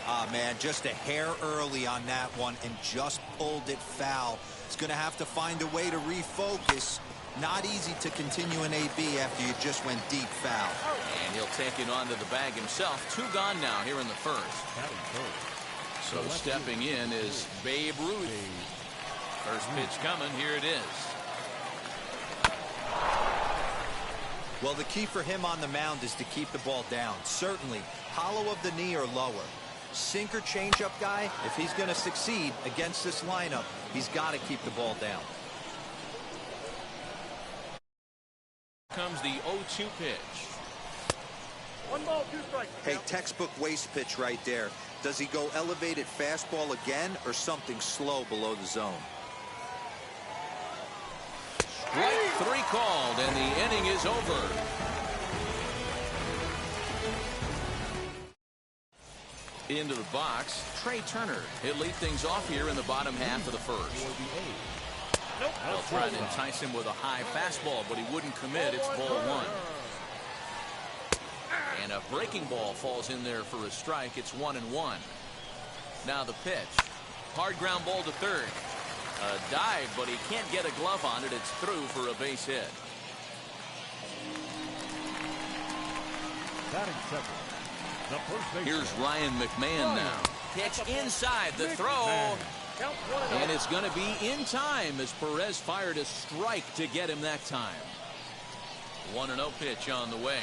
Ah, man, just a hair early on that one and just pulled it foul. He's going to have to find a way to refocus. Not easy to continue an AB after you just went deep foul. And he'll take it onto the bag himself. 2 gone now here in the first. So stepping in is Babe Ruth. First pitch coming. Here it is. Well, the key for him on the mound is to keep the ball down. Certainly, hollow of the knee or lower. Sinker changeup guy, if he's going to succeed against this lineup, he's got to keep the ball down. Comes the 0-2 pitch. 1 ball, 2 strikes. Hey, textbook waste pitch right there. Does he go elevated fastball again or something slow below the zone? Strike 3 called, and the inning is over. Into the box, Trey Turner. He'll lead things off here in the bottom half of the first. They'll try to entice him with a high fastball, but he wouldn't commit. It's ball 1. And a breaking ball falls in there for a strike. It's 1-1. Now the pitch. Hard ground ball to third. A dive, but he can't get a glove on it. It's through for a base hit. Here's Ryan McMahon now. Pitch inside the throw. And it's going to be in time as Perez fired a strike to get him that time. 1-0 pitch on the way.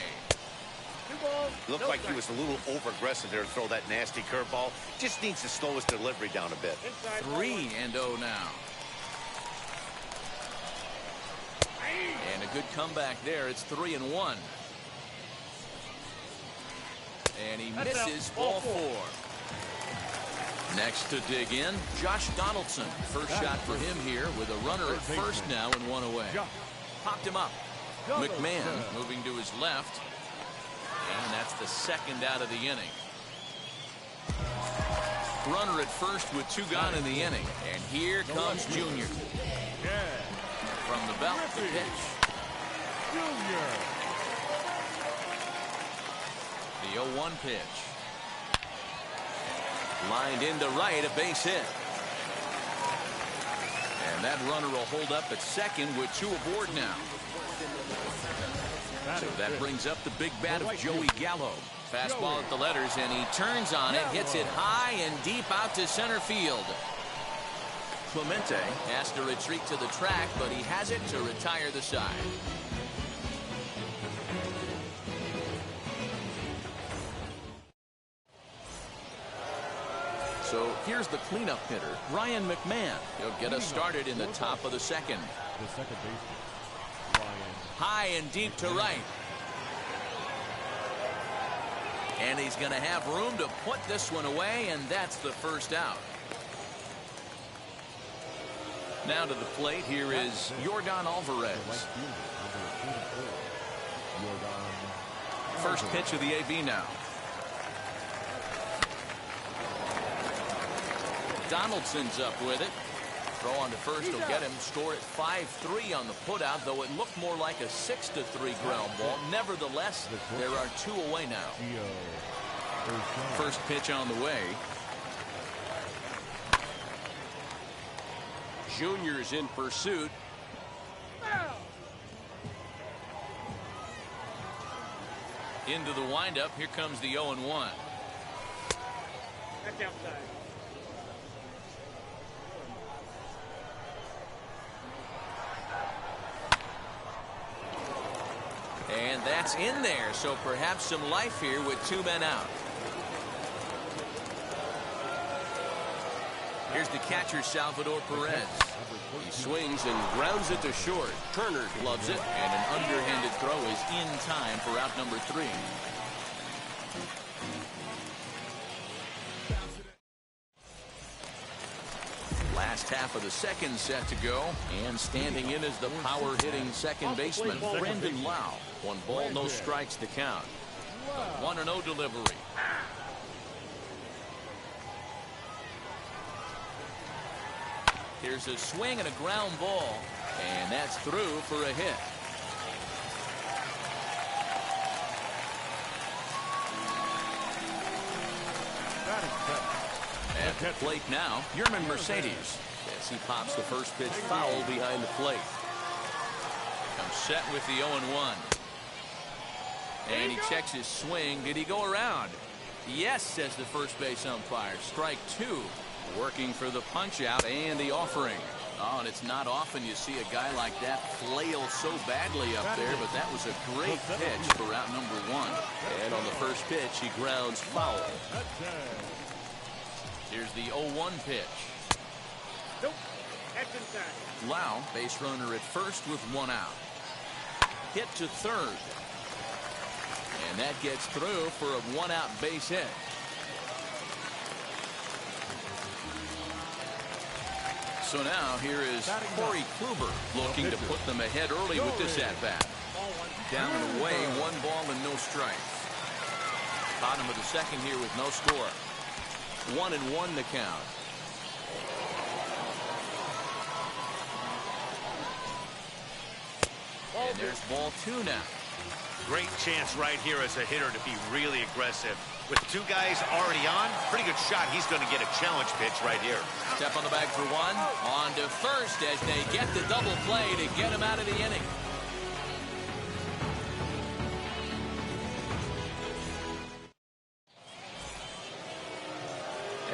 Looked like he was a little over-aggressive there to throw that nasty curveball. Just needs to slow his delivery down a bit. 3-0 now. And a good comeback there. It's 3-1. And he misses ball 4. Next to dig in, Josh Donaldson. First shot for him here with a runner at first now and 1 away. Popped him up. McMahon moving to his left. And that's the second out of the inning. Runner at first with 2 gone in the inning. And here comes Junior. From the belt, the pitch. The 0-1 pitch. Lined into right, a base hit. And that runner will hold up at second with 2 aboard now. So that brings up the big bat of Joey Gallo. Fastball at the letters, and he turns on it, hits it high and deep out to center field. Clemente has to retreat to the track, but he has it to retire the side. So here's the cleanup hitter, Ryan McMahon. He'll get us started in the top of the second. The second baseman, Ryan. High and deep to right. And he's going to have room to put this one away, and that's the first out. Now to the plate, here is Yordan Alvarez. First pitch of the AB now. Donaldson's up with it. Throw on to first will get him. Score at 5-3 on the putout, though it looked more like a 6-3 ground ball. Nevertheless, there are 2 away now. First pitch on the way. Junior's in pursuit. Into the windup. Here comes the 0-1. That's outside. And that's in there, so perhaps some life here with 2 men out. Here's the catcher, Salvador Perez. He swings and grounds it to short. Turner loves it, and an underhanded throw is in time for out number 3. Last half of the second set to go, and standing in is the power-hitting second baseman, Brandon Lau. 1 ball, no strikes to count. The 1-0 delivery. Here's a swing and a ground ball, and that's through for a hit. At the plate now, Yerman Mercedes. As he pops the first pitch foul behind the plate. Comes set with the 0-1. And he checks his swing. Did he go around? Yes, says the first base umpire. Strike 2. Working for the punch out and the offering. Oh, and it's not often you see a guy like that flail so badly up there, but that was a great pitch for out number 1. And on the first pitch, he grounds foul. Here's the 0-1 pitch. Nope. That's inside. Lau, base runner at first with 1 out. Hit to third. And that gets through for a 1-out base hit. So now here is Corey Kluber looking to put them ahead early with this at-bat. Down and away, 1 ball and no strikes. Bottom of the second here with no score. 1-1 the count. And there's ball 2 now. Great chance right here as a hitter to be really aggressive. With 2 guys already on, pretty good shot. He's going to get a challenge pitch right here. Step on the bag for 1. On to first as they get the double play to get him out of the inning.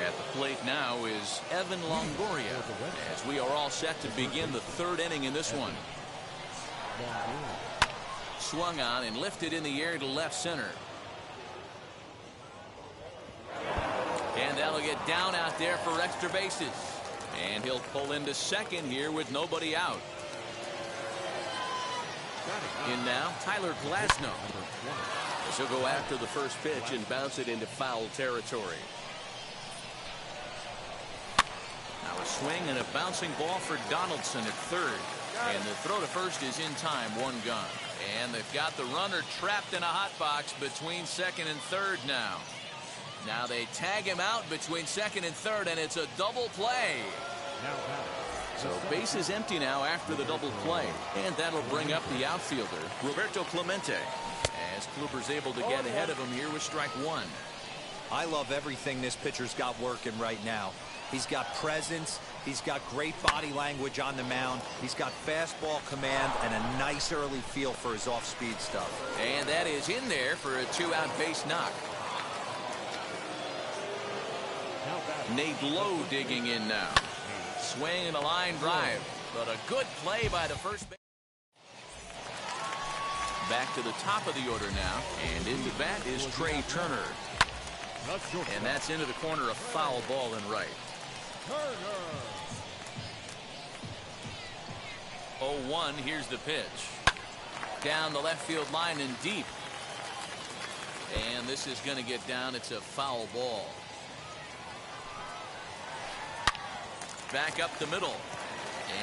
At the plate now is Evan Longoria as we are all set to begin the 3rd inning in this one. Swung on and lifted in the air to left center. And that'll get down out there for extra bases. And he'll pull into second here with nobody out. In now, Tyler Glasnow. He'll go after the first pitch and bounce it into foul territory. Now a swing and a bouncing ball for Donaldson at third. And the throw to first is in time, 1 gone. And they've got the runner trapped in a hot box between second and third now. Now they tag him out between second and third, and it's a double play. So base is empty now after the double play. And that'll bring up the outfielder, Roberto Clemente, as Kluber's able to get ahead of him here with strike 1. I love everything this pitcher's got working right now. He's got presence. He's got great body language on the mound. He's got fastball command and a nice early feel for his off-speed stuff. And that is in there for a 2-out base knock. Nate Lowe digging in now. Swing and a line drive, but a good play by the first base. Back to the top of the order now, and in the bat is Trey Turner. And that's into the corner, a foul ball and right. 0-1, here's the pitch. Down the left field line and deep. And this is going to get down. It's a foul ball. Back up the middle.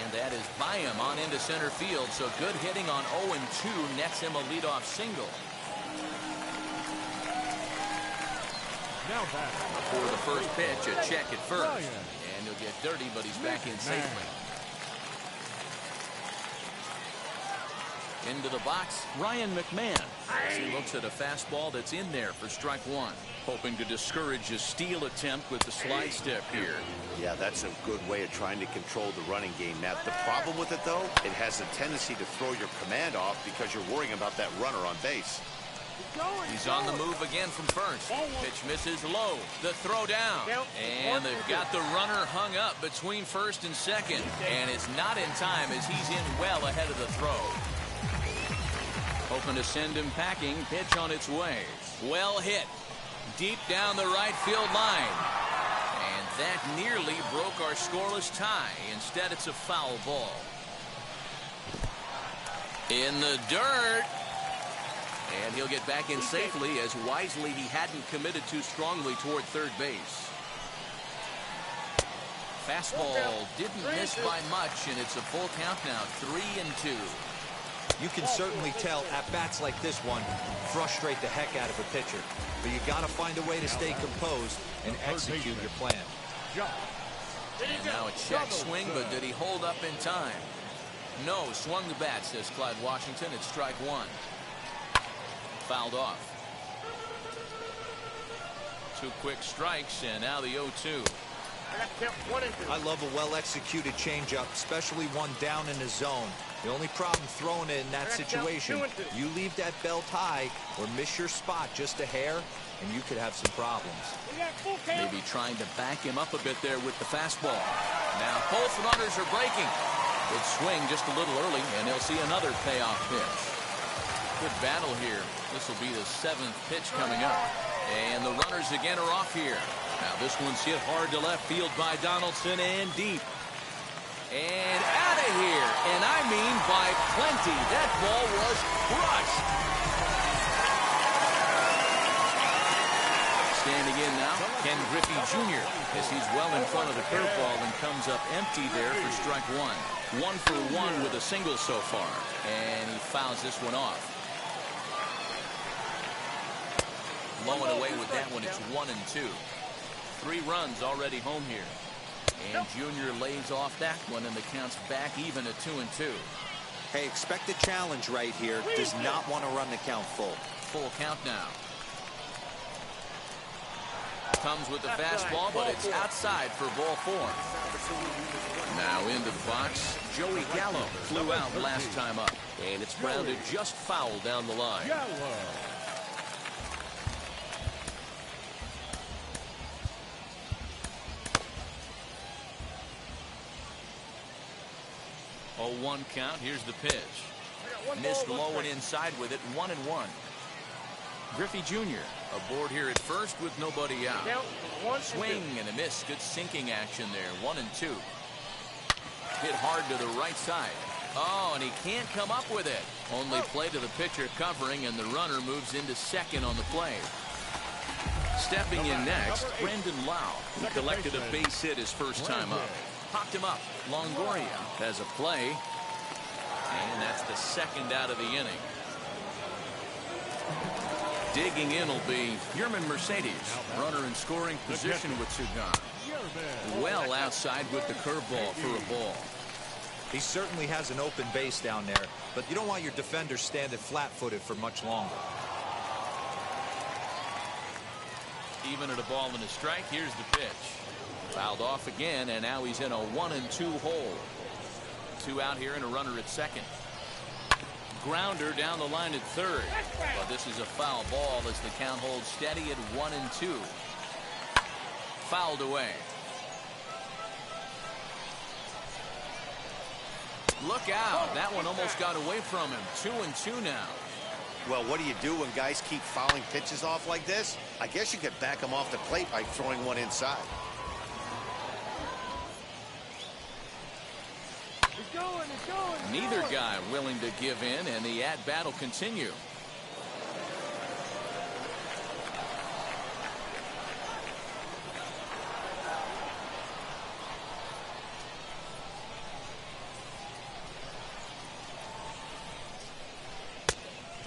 And that is by him on into center field. So good hitting on 0-2 nets him a leadoff single. Before the first pitch, a check at first. And he'll get dirty, but he's back in safely. Into the box, Ryan McMahon. As he looks at a fastball that's in there for strike 1. Hoping to discourage a steal attempt with the slide step here. Yeah, that's a good way of trying to control the running game. Now, the problem with it, though, it has a tendency to throw your command off because you're worrying about that runner on base. He's on the move again from first. Pitch misses low. The throw down. And they've got the runner hung up between first and second. And it's not in time as he's in well ahead of the throw. Hoping to send him packing. Pitch on its way. Well hit. Deep down the right field line. And that nearly broke our scoreless tie. Instead, it's a foul ball. In the dirt. And he'll get back in safely, as wisely he hadn't committed too strongly toward third base. Fastball didn't miss by much, and it's a full count now, 3-2. You can certainly tell at-bats like this one frustrate the heck out of a pitcher. But you got to find a way to stay composed and execute your plan. And now a check swing, but did he hold up in time? No, swung the bat, says Clyde Washington. It's strike one. Fouled off. 2 quick strikes, and now the 0-2. I love a well-executed changeup, especially one down in the zone. The only problem throwing it in that situation, you leave that belt high or miss your spot just a hair, and you could have some problems. Maybe trying to back him up a bit there with the fastball. Now both runners are breaking. Good swing just a little early, and he'll see another payoff pitch. Good battle here. This will be the 7th pitch coming up. And the runners again are off here. Now this one's hit hard to left field by Donaldson and deep. And out of here. And I mean by plenty. That ball was crushed. Standing in now, Ken Griffey Jr. as he's well in front of the curveball and comes up empty there for strike one. 1 for 1 with a single so far. And he fouls this one off. Low and away with that one. It's 1-2. 3 runs already home here. And Junior lays off that one, and the count's back even at 2-2. Hey, expect a challenge right here. Does not want to run the count full. Full count now. Comes with the fastball, but it's outside for ball 4. Now into the box, Joey Gallo flew out last time up, and it's grounded just foul down the line. 0-1 count. Here's the pitch. Missed low and inside with it. 1-1. Griffey Jr. aboard here at first with nobody out. Swing and a miss. Good sinking action there. 1-2. Hit hard to the right side. Oh, and he can't come up with it. Only play to the pitcher covering, and the runner moves into second on the play. Stepping in next, Brendan Lau, who collected a base hit his first time up. Popped him up. Longoria has a play, and that's the second out of the inning. Digging in will be Yerman Mercedes, runner in scoring position with two gone. Well outside with the curveball for a ball. He certainly has an open base down there, but you don't want your defender standing flat-footed for much longer. Even at a ball and a strike, here's the pitch. Fouled off again, and now he's in a 1-2 hole. 2 out here and a runner at second. Grounder down the line at third. But this is a foul ball as the count holds steady at 1-2. Fouled away. Look out. That one almost got away from him. 2-2 now. Well, what do you do when guys keep fouling pitches off like this? I guess you could back them off the plate by throwing one inside. Neither guy willing to give in, and the at-bat will continue.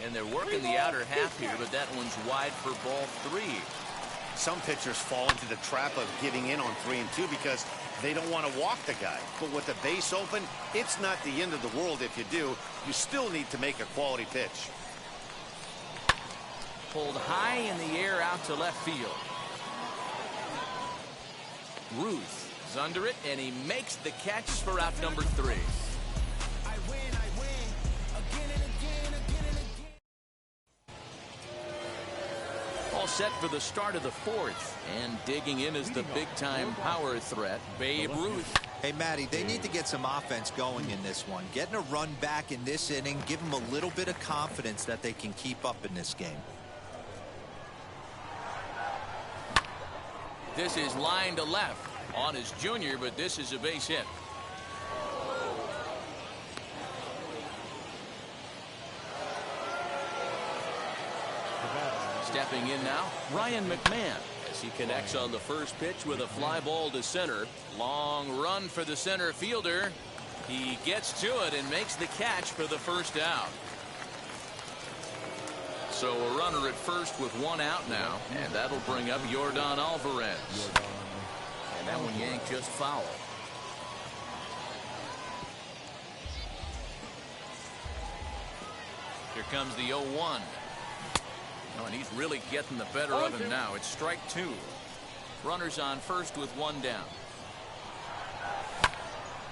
And they're working the outer half here, but that one's wide for ball 3. Some pitchers fall into the trap of giving in on 3 and 2 because they don't want to walk the guy. But with the base open, it's not the end of the world if you do. You still need to make a quality pitch. Pulled high in the air out to left field. Ruth is under it, and he makes the catch for out number 3. set for the start of the fourth. And digging in is the big-time power threat, Babe Ruth. Hey, Matty, they need to get some offense going in this one. Getting a run back in this inning, give them a little bit of confidence that they can keep up in this game. This is line to left. On his junior, but this is a base hit. Stepping in now, Ryan McMahon, as he connects on the first pitch with a fly ball to center. Long run for the center fielder. He gets to it and makes the catch for the first out. So a runner at first with one out now, and that'll bring up Yordan Alvarez. And that one yanked just foul. Here comes the 0-1. Oh, and he's really getting the better of him now. It's strike two. Runners on first with one down.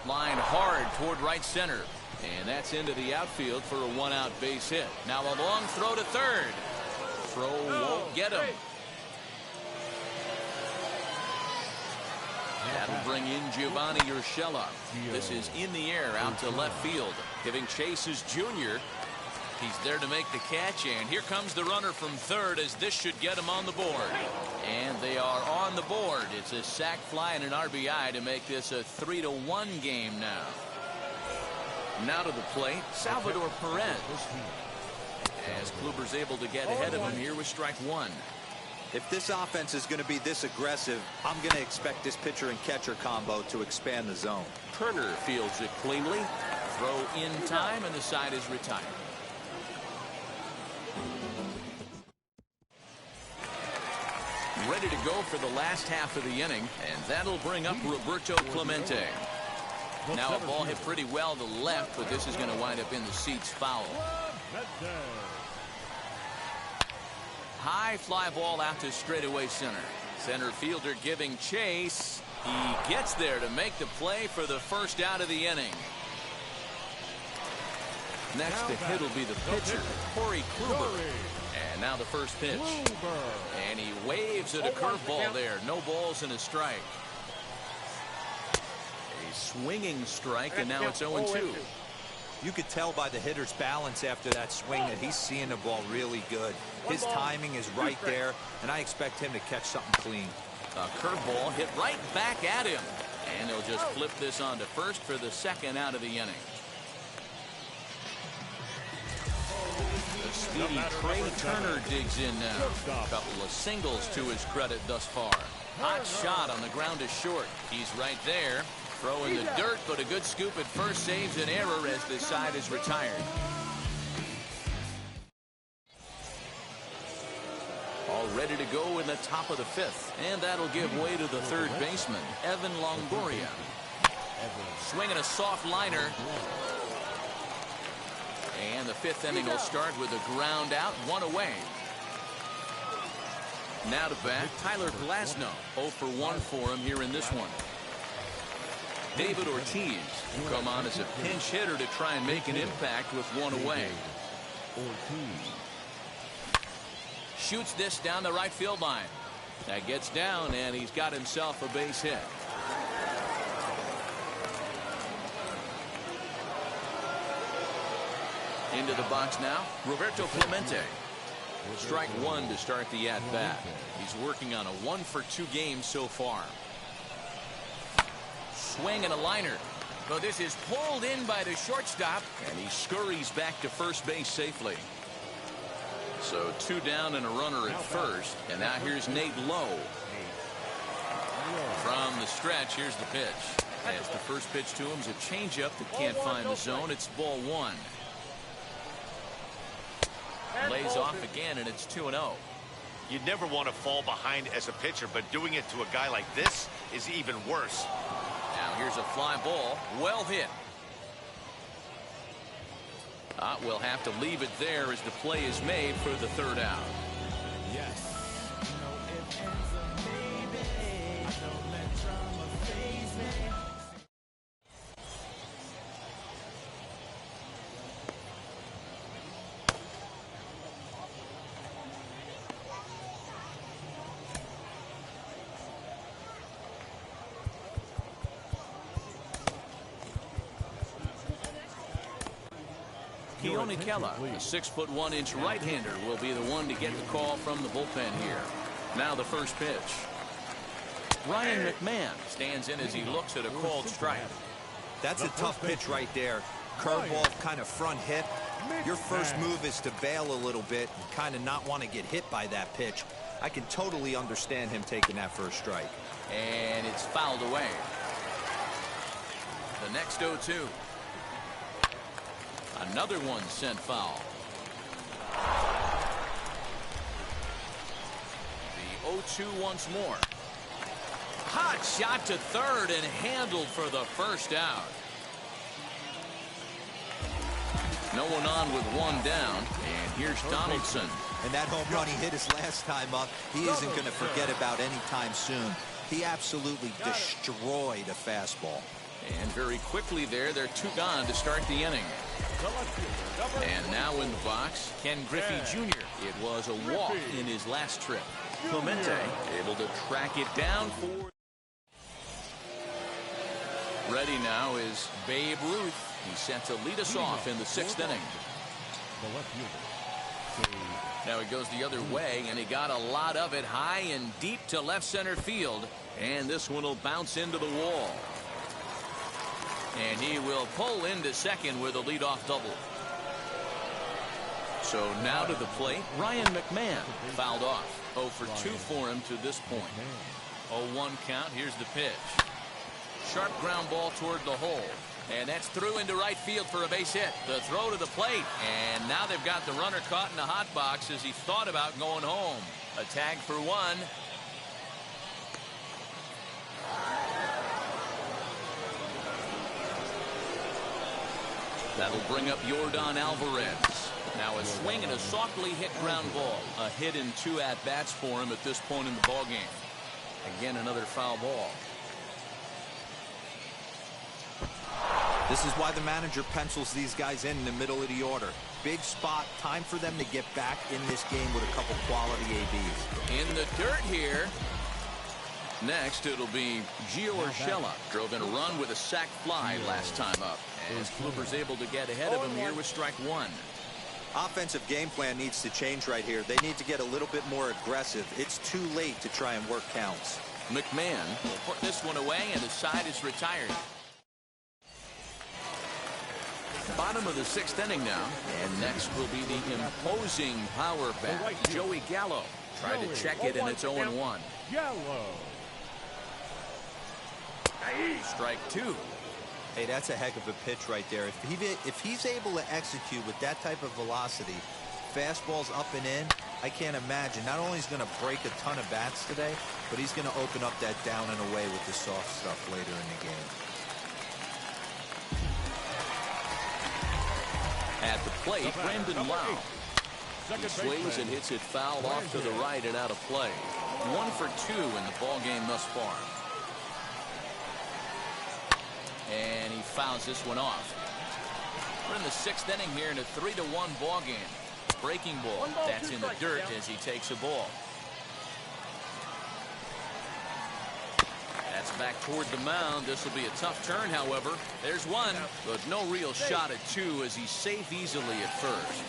Line hard toward right center. And that's into the outfield for a one-out base hit. Now a long throw to third. Throw won't get him. That'll bring in Giovanni Urshela. This is in the air out to left field. Giving chase is Junior. He's there to make the catch, and here comes the runner from third, as this should get him on the board. And they are on the board. It's a sac fly and an RBI to make this a 3-1 game now. Now to the plate, Salvador Perez. As Kluber's able to get ahead of him here with strike one. If this offense is going to be this aggressive, I'm going to expect this pitcher and catcher combo to expand the zone. Turner fields it cleanly. Throw in time, and the side is retired. Ready to go for the last half of the inning, and that'll bring up Roberto Clemente. Now a ball hit pretty well to left, but this is going to wind up in the seats foul. High fly ball out to straightaway center. Center fielder giving chase. He gets there to make the play for the first out of the inning. Next to hit will be the pitcher, Corey Kluber. And now the first pitch. And he waves at a curveball there. No balls and a strike. A swinging strike, and now it's 0-2. You could tell by the hitter's balance after that swing that he's seeing the ball really good. His timing is right there, and I expect him to catch something clean. A curveball hit right back at him. And they'll just flip this on to first for the second out of the inning. The speedy Trey Turner digs in now. A couple of singles to his credit thus far. Hot shot on the ground is short. He's right there. Throw in the dirt, but a good scoop at first saves an error as the side is retired. All ready to go in the top of the fifth. And that'll give way to the third baseman, Evan Longoria. Swinging a soft liner. And the fifth inning will start with a ground out, one away. Now to bat, Tyler Glasnow. 0 for 1 for him here in this one. David Ortiz will come on as a pinch hitter to try and make an impact with one away. Shoots this down the right field line. That gets down, and he's got himself a base hit. Into the box now, Roberto Clemente. Strike one to start the at-bat. He's working on a 1 for 2 game so far. Swing and a liner. But this is pulled in by the shortstop, and he scurries back to first base safely. So 2 down and a runner at first. And now here's Nate Lowe. From the stretch, here's the pitch. As the first pitch to him is a changeup that can't find the zone. It's ball 1. Lays off again, and it's 2-0. You'd never want to fall behind as a pitcher, but doing it to a guy like this is even worse. Now here's a fly ball, well hit. We'll have to leave it there as the play is made for the third out. Yes. Mikella, a 6'1" right-hander, will be the one to get the call from the bullpen here. Now the first pitch. Ryan McMahon stands in as he looks at a called strike. That's a tough pitch right there. Curveball, kind of front hip. Your first move is to bail a little bit and kind of not want to get hit by that pitch. I can totally understand him taking that first strike. And it's fouled away. The next 0-2. Another one sent foul. The 0-2 once more. Hot shot to third and handled for the first out. No one on with one down, and here's Donaldson. And that home run he hit his last time up, he isn't going to forget about any time soon. He absolutely destroyed a fastball. And very quickly there, they're 2 gone to start the inning. And now in the box, Ken Griffey Jr. It was a walk in his last trip. Clemente able to track it down for. Ready now is Babe Ruth. He's set to lead us off in the 6th inning. Now he goes the other way, and he got a lot of it high and deep to left center field. And this one will bounce into the wall. And he will pull into second with a leadoff double. So now to the plate, Ryan McMahon fouled off. 0 for 2 for him to this point. 0-1 count. Here's the pitch. Sharp ground ball toward the hole. And that's through into right field for a base hit. The throw to the plate. And now they've got the runner caught in the hot box as he thought about going home. A tag for 1. That'll bring up Yordan Alvarez. Now a swing and a softly hit ground ball. A hit in 2 at-bats for him at this point in the ballgame. Again, another foul ball. This is why the manager pencils these guys in the middle of the order. Big spot, time for them to get back in this game with a couple quality ABs. In the dirt here. Next, it'll be Gio Urshela. Drove in a run with a sac fly last time up. As Kluber's able to get ahead of him here with strike 1. Offensive game plan needs to change right here. They need to get a little bit more aggressive. It's too late to try and work counts. McMahon will put this one away, and the side is retired. Bottom of the 6th inning now. And next will be the imposing power bat, Joey Gallo. Tried to check it, and it's 0-1. Strike 2. Hey, that's a heck of a pitch right there. If he's able to execute with that type of velocity, fastballs up and in, I can't imagine. Not only is he going to break a ton of bats today, but he's going to open up that down and away with the soft stuff later in the game. At the plate, Brandon Lau. He swings and hits it foul off to the right and out of play. 1 for 2 in the ball game thus far. And he fouls this one off. We're in the 6th inning here in a 3-1 ball game. Breaking ball. That's in the dirt as he takes a ball. That's back toward the mound. This will be a tough turn, however. There's 1, but no real shot at 2 as he's safe easily at first.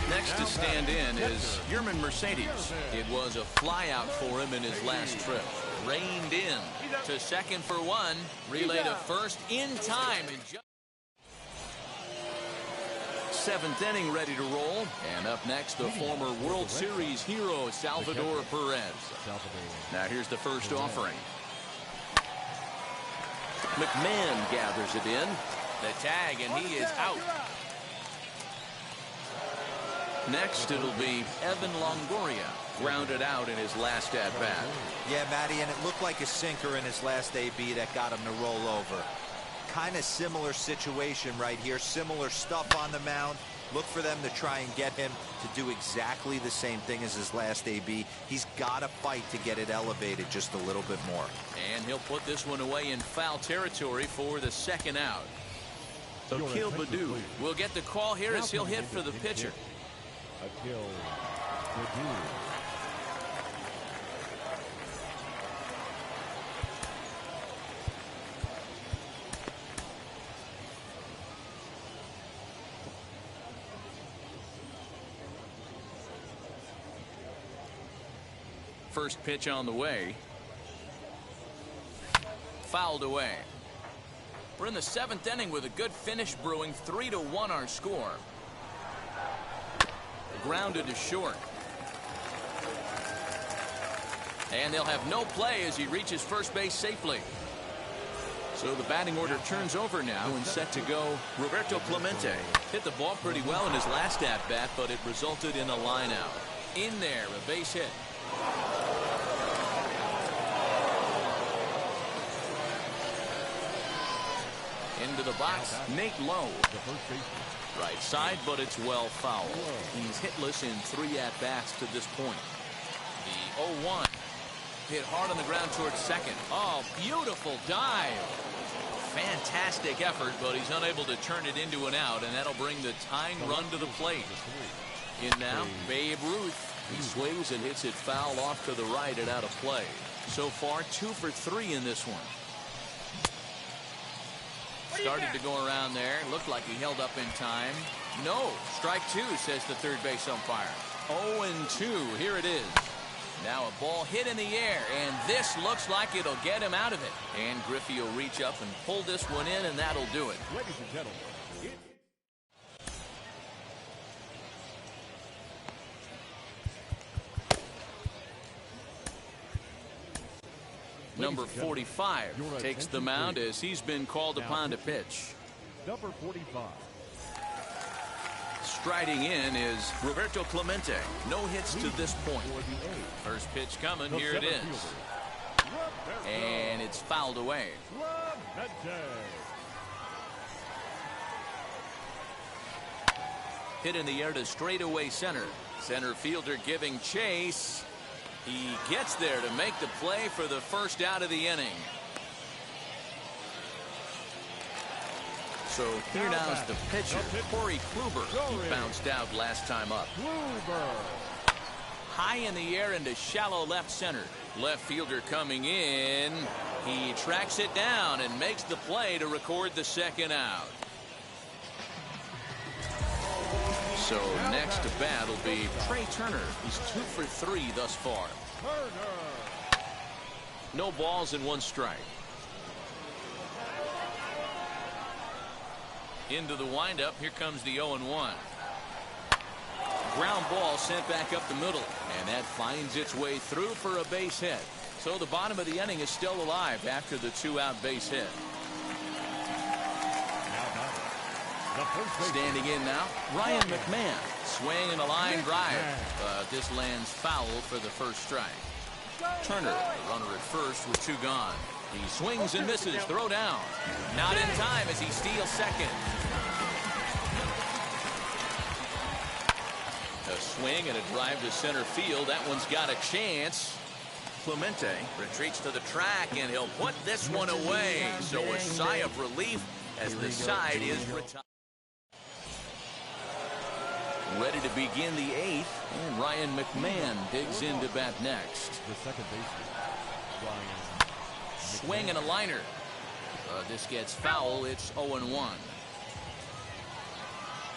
Next to stand in is Yerman Mercedes. It was a flyout for him in his last trip. Reined in to second for 1. Relay to first in time. And 7th inning ready to roll. And up next, the former World Series hero, Salvador Perez. Now here's the first offering. McMahon gathers it in. The tag, and he is out. Next, it'll be Evan Longoria, grounded out in his last at-bat. Yeah, Matty, and it looked like a sinker in his last AB that got him to roll over. Kind of similar situation right here. Similar stuff on the mound. Look for them to try and get him to do exactly the same thing as his last AB. He's got to fight to get it elevated just a little bit more. And he'll put this one away in foul territory for the 2nd out. Akil Baddoo will get the call here as he'll hit for the pitcher. Akil Baddoo. first pitch on the way. Fouled away. We're in the 7th inning with a good finish brewing. 3-1 our score. Grounded to short. And they'll have no play as he reaches first base safely. So the batting order turns over now and set to go. Roberto Clemente hit the ball pretty well in his last at-bat, but it resulted in a line-out. In there, a base hit. Into the box, Nate Lowe. Right side, but it's well fouled. He's hitless in 3 at-bats to this point. The 0-1. Hit hard on the ground towards second. Oh, beautiful dive. Fantastic effort, but he's unable to turn it into an out, and that'll bring the tying run to the plate. In now, Babe Ruth. He swings and hits it foul off to the right and out of play. So far, 2 for 3 in this one. Started to go around there. Looked like he held up in time. No. Strike 2, says the third base umpire. 0-2. Here it is. Now a ball hit in the air, and this looks like it'll get him out of it. And Griffey will reach up and pull this one in, and that'll do it. Ladies and gentlemen. Number 45 takes the mound as he's been called upon to pitch. Number 45. Striding in is Roberto Clemente. No hits to this point. First pitch coming. Here it is. And it's fouled away. Hit in the air to straightaway center. Center fielder giving chase. He gets there to make the play for the first out of the inning. So here now is the pitcher, Corey Kluber. He bounced out last time up. High in the air into shallow left center. Left fielder coming in. He tracks it down and makes the play to record the second out. So next to bat will be Trey Turner. He's 2 for 3 thus far. No balls and 1 strike. Into the windup. Here comes the 0-1. Ground ball sent back up the middle, and that finds its way through for a base hit. So the bottom of the inning is still alive after the 2-out base hit. Standing in now, Ryan McMahon. Swing and a line drive. This lands foul for the first strike. Turner, runner at first with 2 gone. He swings and misses. Throw down. Not in time as he steals second. A swing and a drive to center field. That one's got a chance. Clemente retreats to the track, and he'll put this one away. So a sigh of relief as the side is retired. Ready to begin the 8th, and Ryan McMahon digs into bat next. The second baseman, Ryan. Swing and a liner. This gets foul. It's 0-1.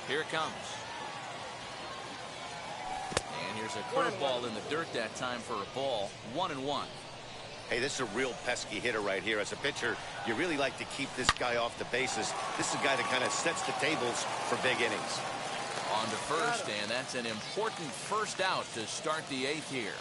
Here it comes. And here's a curveball in the dirt that time for a ball. 1-1. Hey, this is a real pesky hitter right here. As a pitcher, you really like to keep this guy off the bases. This is a guy that kind of sets the tables for big innings. On to first, and that's an important first out to start the 8th here.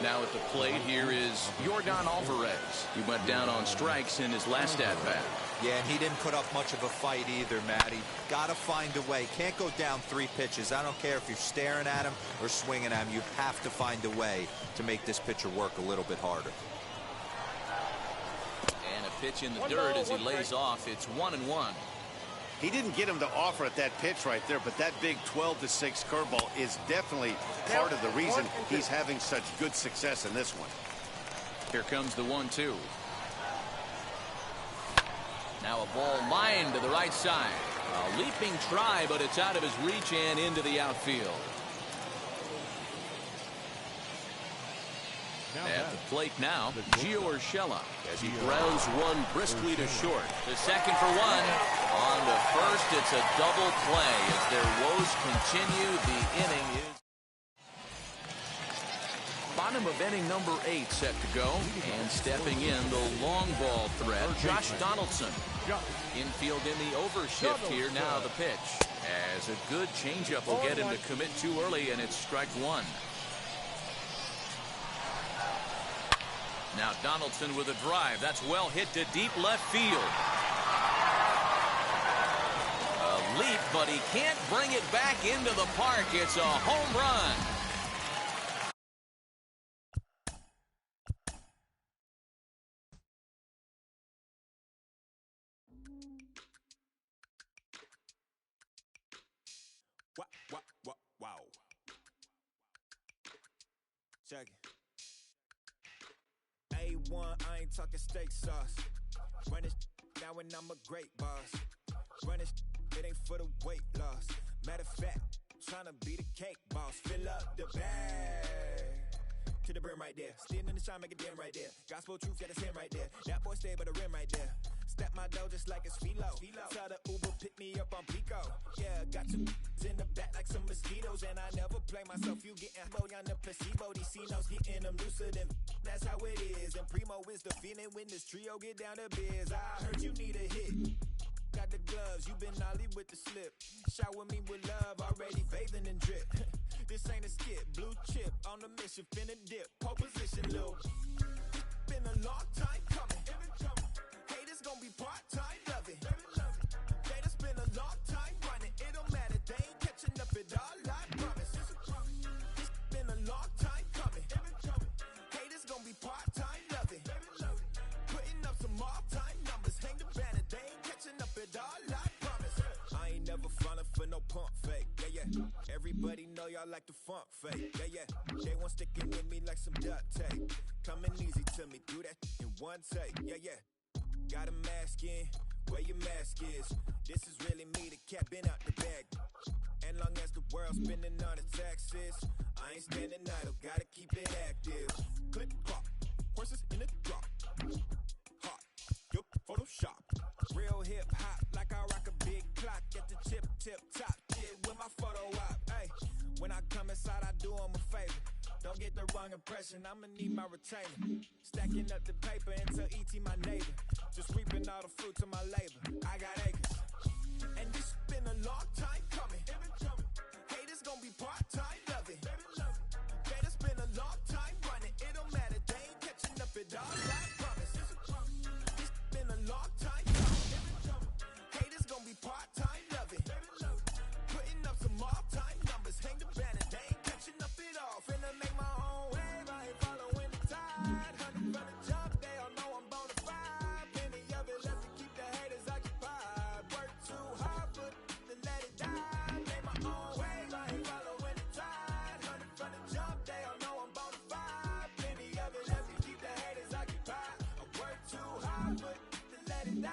Now at the plate here is Yordan Alvarez. He went down on strikes in his last at-bat. Yeah, and he didn't put up much of a fight either, Matty. Got to find a way. Can't go down 3 pitches. I don't care if you're staring at him or swinging at him. You have to find a way to make this pitcher work a little bit harder. And a pitch in the dirt as he lays off. It's 1-1. He didn't get him to offer at that pitch right there, but that big 12-6 curveball is definitely part of the reason he's having such good success in this one. Here comes the 1-2. Now a ball lined to the right side. A leaping try, but it's out of his reach and into the outfield. At the plate now, Gio Urshela as he grounds one briskly to short. The second for 1. On to first, it's a double play as their woes continue. The inning is... Bottom of inning number 8 set to go. And stepping in the long ball threat, Josh Donaldson. Infield in the overshift here. Now the pitch. As a good changeup will get him to commit too early, and it's strike 1. Now Donaldson with a drive. That's well hit to deep left field. A leap, but he can't bring it back into the park. It's a home run. Wow. Check it. A1, I ain't talking steak sauce. Run this now and I'm a great boss. Run this, it ain't for the weight loss. Matter of fact, tryna be the cake boss. Fill up the bag to the brim right there. Standing in the shine, make it dim right there. Gospel truth, yeah, that's him right there. That boy stay by the rim right there. Step my dough just like it's philo. Tell the Uber pick me up on Pico. Yeah, got two in the back like some mosquitoes, and I never play myself. You getting low on the placebo. These C-notes getting them looser than that's how it is. And Primo is the feeling when this trio get down to biz. I heard you need a hit. Got the gloves, you been nolly with the slip. Shower me with love, already bathing in drip. This ain't a skip, blue chip on the mission, finna dip. Pole position, Lil. It's been a long time coming. Haters gonna be part-time, love it. Haters been a long time running. It don't matter, they ain't catching up at all, I promise. It's been a long time coming. Haters gonna be part-time, love it. Putting up some all-time numbers. Hang the banner, they ain't catching up at all, I promise. I ain't never falling for no pump fake, yeah. Everybody know y'all like the funk fake, yeah. They want sticking with me like some duct tape. Coming easy to me, do that in one take, yeah. Got a mask in, where your mask is. This is really me, the cat been out the bag. And long as the world's spending on the taxes, I ain't standing idle, gotta keep it active. Click clock, horses in the drop. Hot, yup, Photoshop. Real hip hop, like I rock a big clock at the tip top. Yeah, with my photo op, hey. When I come inside, I do 'em a favor. Don't get the wrong impression, I'ma need my retainer. Stacking up the paper until E.T. my neighbor. Just reaping all the fruits of my labor. I got acres. And this been a long time coming. Haters gonna be part-time, love it. Haters been a long time running. It don't matter, they ain't catching up at all, I promise. This been a long time coming. Haters gonna be part-time, love it. Putting up some all-time numbers. Hang the banner, they ain't catching up at all. Finna make my own wave, I ain't following the tide. Honey from the jump, they all know I'm bona fide. Plenty of it left to keep the haters occupied. Work too hard for to let it die. Make my own wave, I ain't following the tide. Honey from the jump, they all know I'm bona fide. Plenty of it left to keep the haters occupied. I work too hard for to let it die.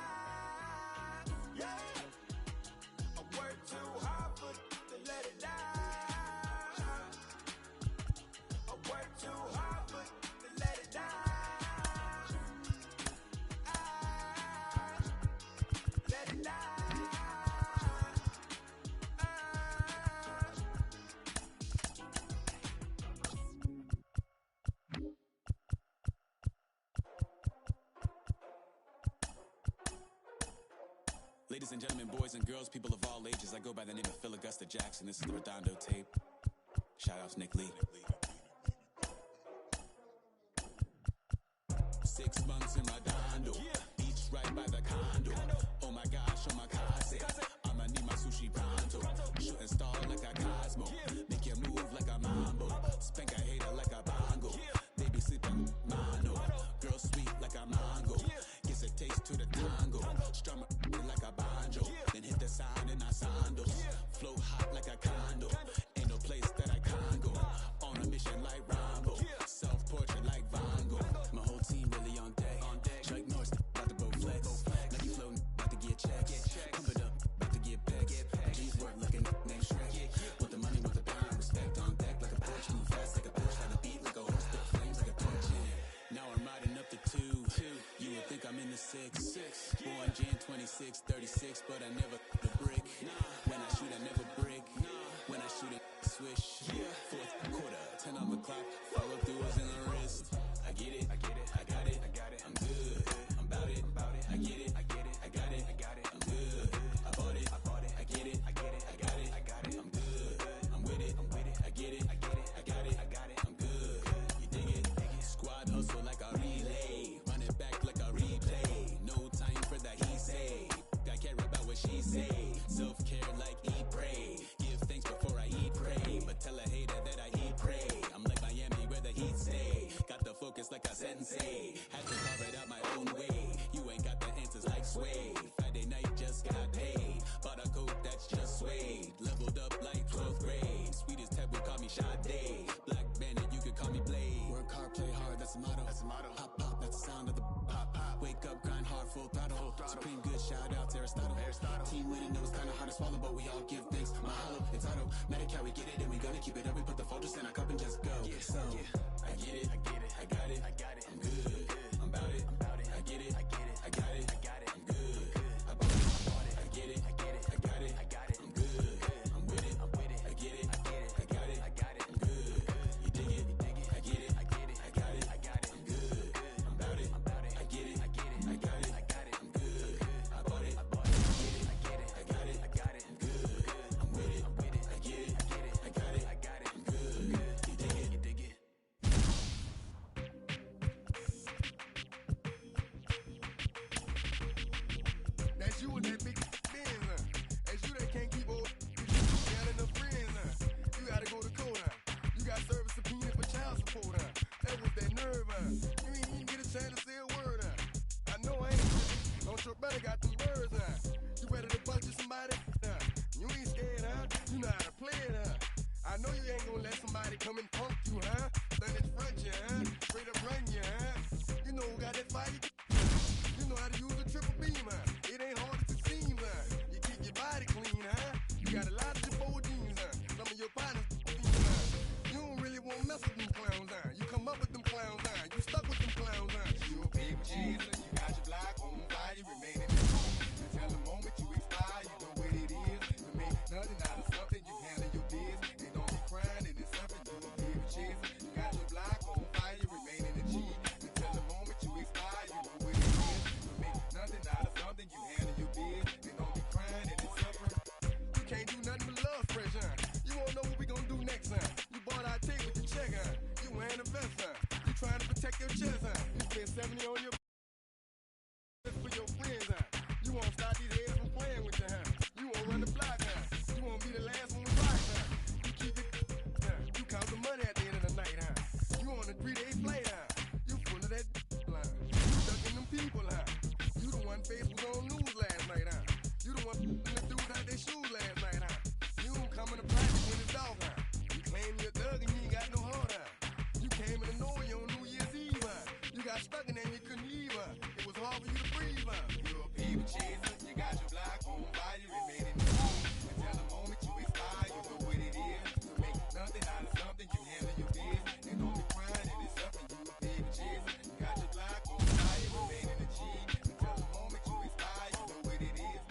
Yeah, I work too hard for to let it die. I work too hard for to let it die. Let it die. Ladies and gentlemen, boys and girls, people of all ages, I go by the name of Phil Augusta Jackson. This is the Redondo tape. Shout out to Nick Lee. 6 months in Redondo, beach right by the condo. Oh my gosh, oh my casa. I'ma need my sushi pronto. Shooting star like a Cosmo. Make you move like a mambo. Spank a hater like a bongo. Baby sleeping mono. Girl sweet like a mango. Gets a taste to the tango. Strum it like a banjo. Then hit the sound in our sandals. Flow hot like a condo. Ain't no place that I can't go. On a mission like Rambo. Self-portrait like Van Gogh. My whole team really on deck. Chuck Norris about to go flex. Nike flow about to get checks. Pump it up, about to get pecks. G's work looking name Shrek. Want the money, want the pound. Respect on deck like a Porsche. Move fast like a Porsche. Got a beat like a horse. Spit flames like a torch. Now I'm riding up the 2. You would think I'm in the 6. Born Jan 26, 36, but I never the brick. When I shoot, I never brick. When I shoot it, swish. Fourth quarter, 10 on the clock. Follow through as in swallow, but we all give thanks. Mahalo, entitled, Medicare, we get it, and we gonna keep it up. We put the focus in our cup and just go. Yeah, so, I get it, I get it, I got it, I got it, I'm good, I'm about it, I get it, I get it, I got it, I got it, I'm good, I bought it, I get it, I get it, I got it, I got it, I'm good, I'm with it, I get it, I get it, I got it, I got it, I'm good, you dig it, I get it, I get it, I got it, I got it, I'm good, I'm about it, I get it, I get it, I got it, I got it, I'm good, I bought it, I get it, I got it, I got it, I'm good, I'm with it, I get it, I got it, I got it, I'm good, you dig it. That's you with that big Benz, That's you that can't keep old. You got enough friends, You gotta go to court, You got service subpoena for child support, That was that nerve, You ain't even get a chance to say a word, I know I ain't. Don't your brother got them birds, You ready to bust somebody, You ain't scared, You know how to play it, I know you ain't gonna let somebody come and punk you, Stand in front you, Straight up run you, You know who got that fire? You know how to use a triple beam, It ain't hard as it seems, You keep your body clean, You got a lot of your bold jeans, Some of your partners, You don't really want to mess with them clowns, You come up with them clowns, You stuck with them clowns, You a big cheese, you got your block on fire, you remain in the room. Until the moment you expire, you know what it is. To make nothing out of something, you handle your biz. And don't be crying, and it's something you a big cheese. You got your block on fire, you remain in the G. Until the moment you expire, you know what it is. To make nothing out of something, you handle your biz. And don't be crying, and it's something. You can't do nothing but love fresh, You won't know what we gonna do next, You bought our tape with your check, You wearing a vest, You trying to protect your chest, You spend 70 on your for your friends, You won't stop these heads from playing with you, You won't run the block, You won't be the last one to rock, You keep it, You count the money at the end of the night, You on a 3-day flight, You full of that line. You ducking them people, You the one face was on news last night, You the one the dudes out their shoes last night, You don't come in the practice when it's off, You claim you're a thug and you ain't got no heart, You came in the noise on New Year's Eve, You got stuck and then you couldn't leave, It was hard for you to breathe, You're a people chaser, you got your block on fire, you remain in the room. Until the moment you expire, you know what it is. To make nothing out of something, you handle your biz. And don't be crying, and it's something you a people chaser. You got your block on fire, you remain in the G. Until the moment you expire, you know what it is.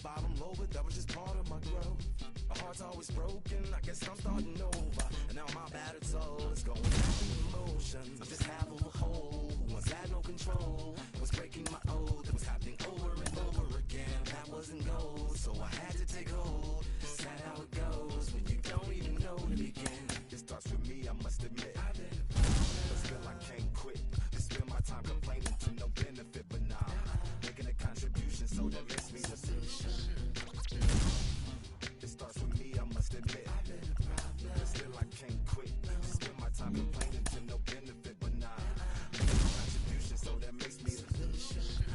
bottom low, but that was just part of my growth. My heart's always broken, I guess I'm starting over. And now my battered soul is going back through emotions. I'm just half of a whole who once had no control. Was breaking my oath, it was happening over and over again. That wasn't gold, so I had to take hold. Sad how it goes when you don't even know to begin. It starts with me, I must admit. But still I can't quit. To spend my time complaining to no benefit, but nah, making a contribution, so that makes me the solution. It starts with me, I must admit. But still I can't quit. To spend my time complaining to no benefit, but nah, making a contribution, so that makes me the solution.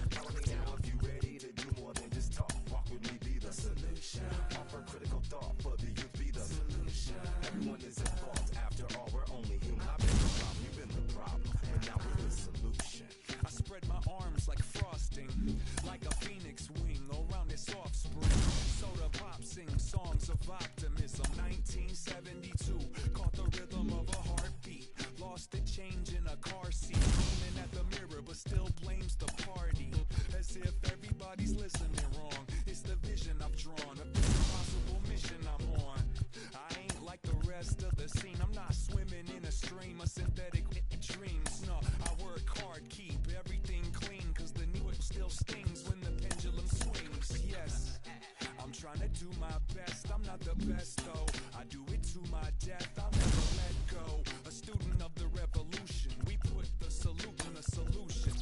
trying to do my best. I'm not the best though. I do it to my death. I'll never let go. A student of the revolution. We put the salute in the solution.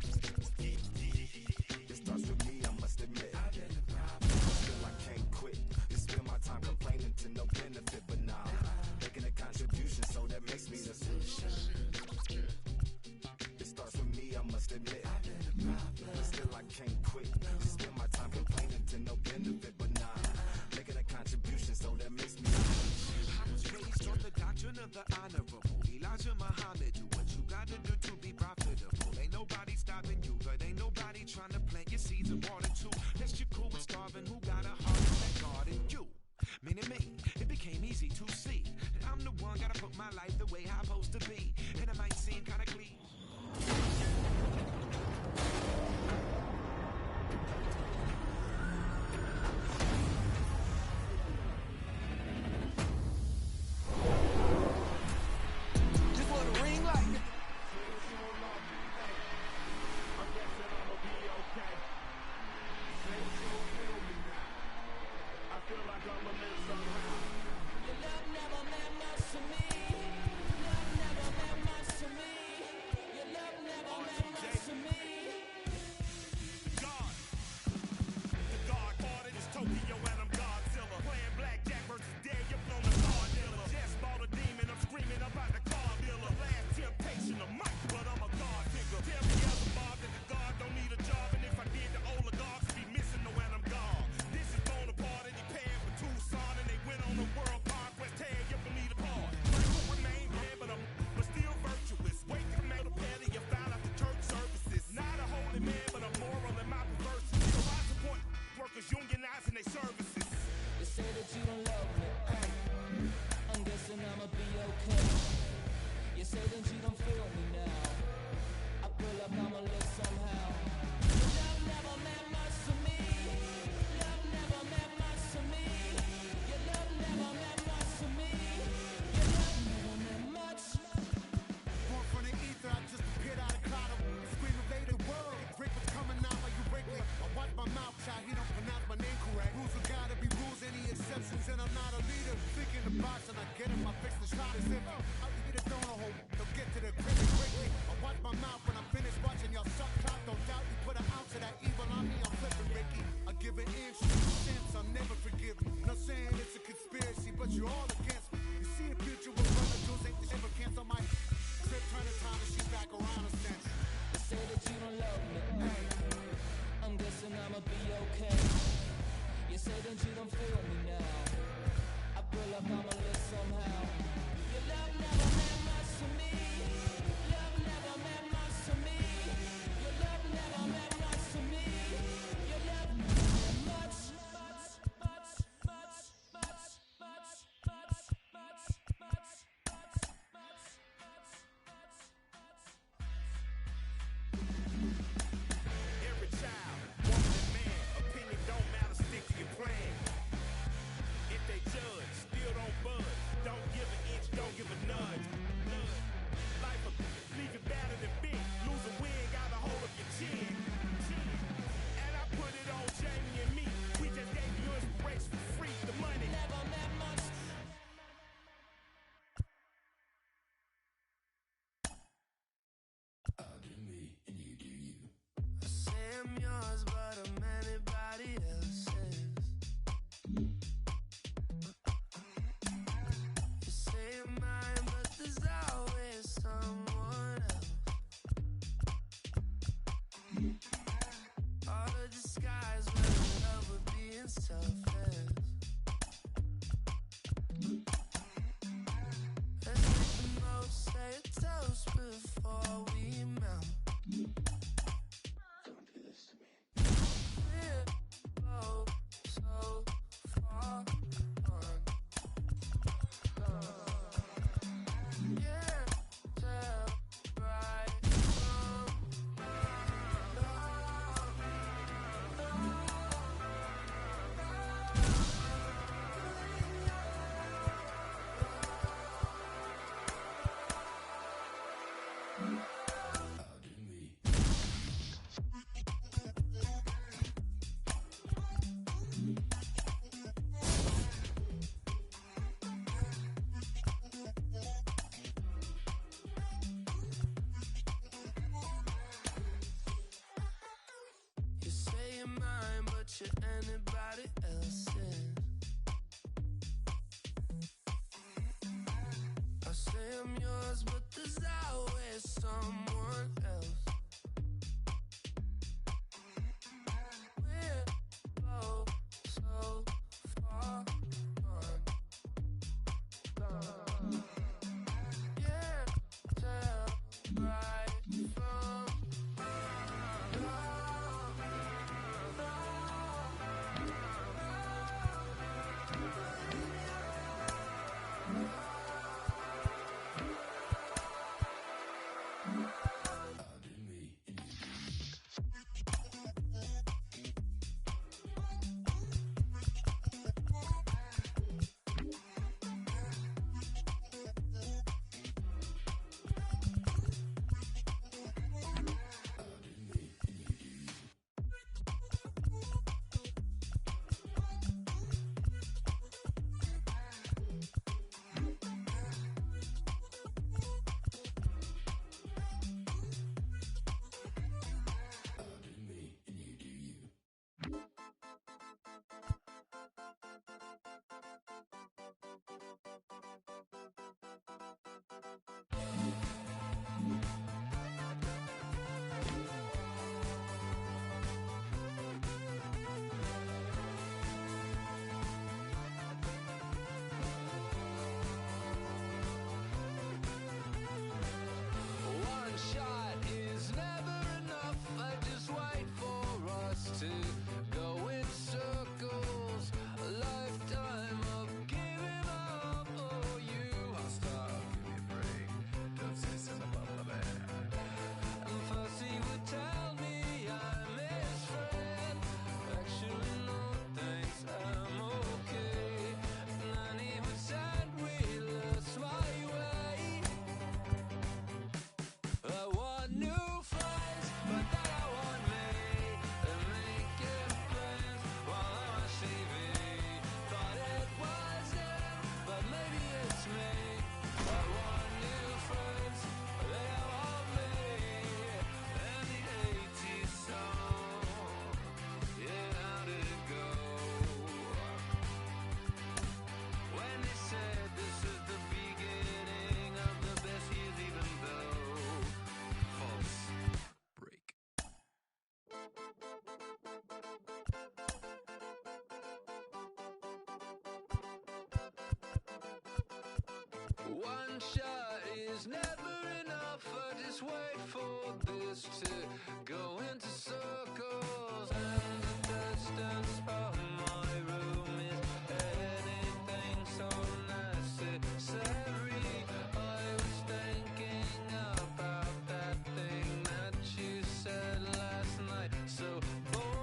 It starts with me, I must admit. I've been the problem. Still I can't quit. You spend my time complaining to no benefit, but now making a contribution, so that makes me the solution. It starts with me, I must admit. I've been the problem. But still I can't quit. You spend my time complaining to no benefit, but now making a contribution, so that makes me the solution. I was raised on the doctrine of the honorable Elijah Muhammad. Do what you gotta do to be profitable. Ain't nobody stopping you, but ain't nobody trying to plant your seeds and water too. That's your cool with starving. Who got a heart in that garden? You. Meaning me, it became easy to see that I'm the one gotta put my life the way I'm supposed to be. And it might seem kinda cliche. Just want to ring like it. If they judge, still don't budge. Don't give an picture anybody else in. I say I'm yours, but there's always someone else. We're both so far gone. Yeah, tell right from one shot is never enough. I just wait for this to go into circles, and the distance of my room is anything so necessary. I was thinking about that thing that you said last night, so boring.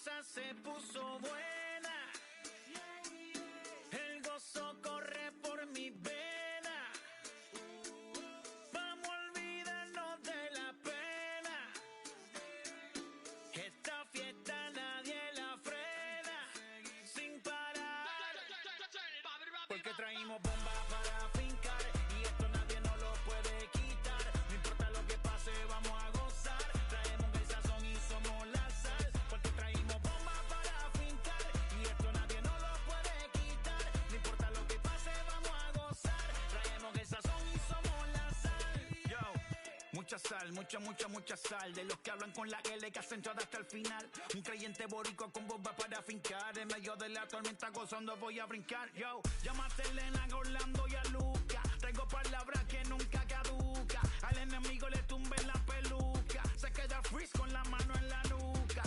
cosa se puso buena. El gozo corre por mi vena. Vamos a olvidarnos de la pena. Esta fiesta nadie la frena. Sin parar. Porque traímos bombas para fincar. Y esto nadie nos lo puede quitar. No importa lo que pase, vamos a gozar. Traemos el sazón y somos la sal. Porque traímos bombas para fincar. Y esto nadie nos lo puede quitar. No importa lo que pase, vamos a gozar. Traemos el sazón y somos la sal. Yo, mucha sal, mucha sal. De los que hablan con la L que hacen todo hasta el final. Un creyente boricua con bomba para fincar. En medio de la tormenta gozando voy a brincar. Yo, llámate Elena, Orlando y a Luca. Traigo palabras que nunca caduca. Al enemigo le tumbe la peluca. Se queda freeze con la mano en la nuca.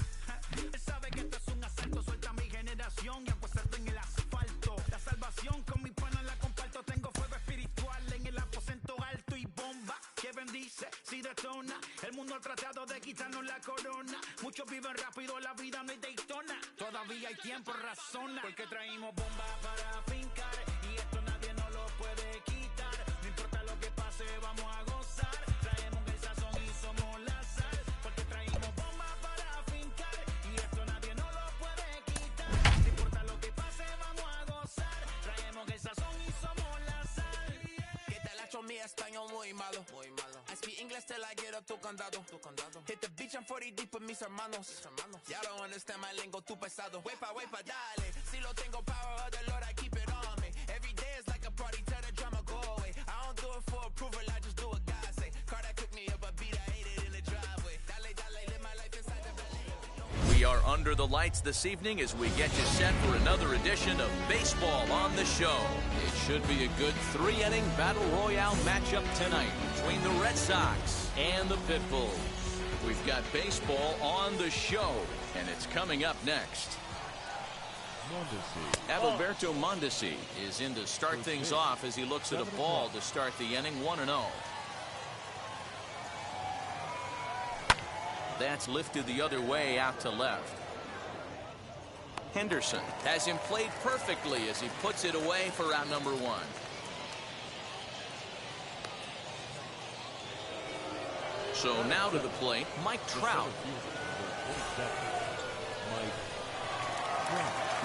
Él sabe que esto es un asalto. Suelta mi generación y apuestas en el asfalto. La salvación con mi pana la comparto. Tengo fuego espiritual en el aposento alto y bomba que bendice si detona. El mundo ha tratado de quitarnos la corona. Muchos viven rápido, la vida no es Daytona. Todavía hay tiempo, razona. Porque traímos bombas para fincar. Y esto nadie nos lo puede quitar. No importa lo que pase, vamos a gozar. Traemos el sazón y somos la sal. Porque traímos bombas para fincar. Y esto nadie nos lo puede quitar. No importa lo que pase, vamos a gozar. Traemos el sazón y somos la sal. Que te la echo mi español muy malo. I speak English till I get up tu condado. Hit the beach and 40 deep with mis hermanos. Ya don't understand my lingo, tu pesado. Wepa, dale. Si lo tengo power of the Lord, I keep it on me. Every day is like a party, tell the drama go away. I don't do it for approval, I just do what God say. Car that cooked me up a beat, I ate it in the driveway. Dale, live my life inside the valley. We are under the lights this evening as we get you set for another edition of Baseball on the Show. It should be a good three-inning battle royale matchup tonight between the Red Sox and the Pitbulls. We've got baseball on the show, and it's coming up next. Adalberto Mondesi is in to start things off as he looks at a ball to start the inning, 1-0. That's lifted the other way out to left. Henderson has him played perfectly as he puts it away for out number one. So now to the plate, Mike Trout.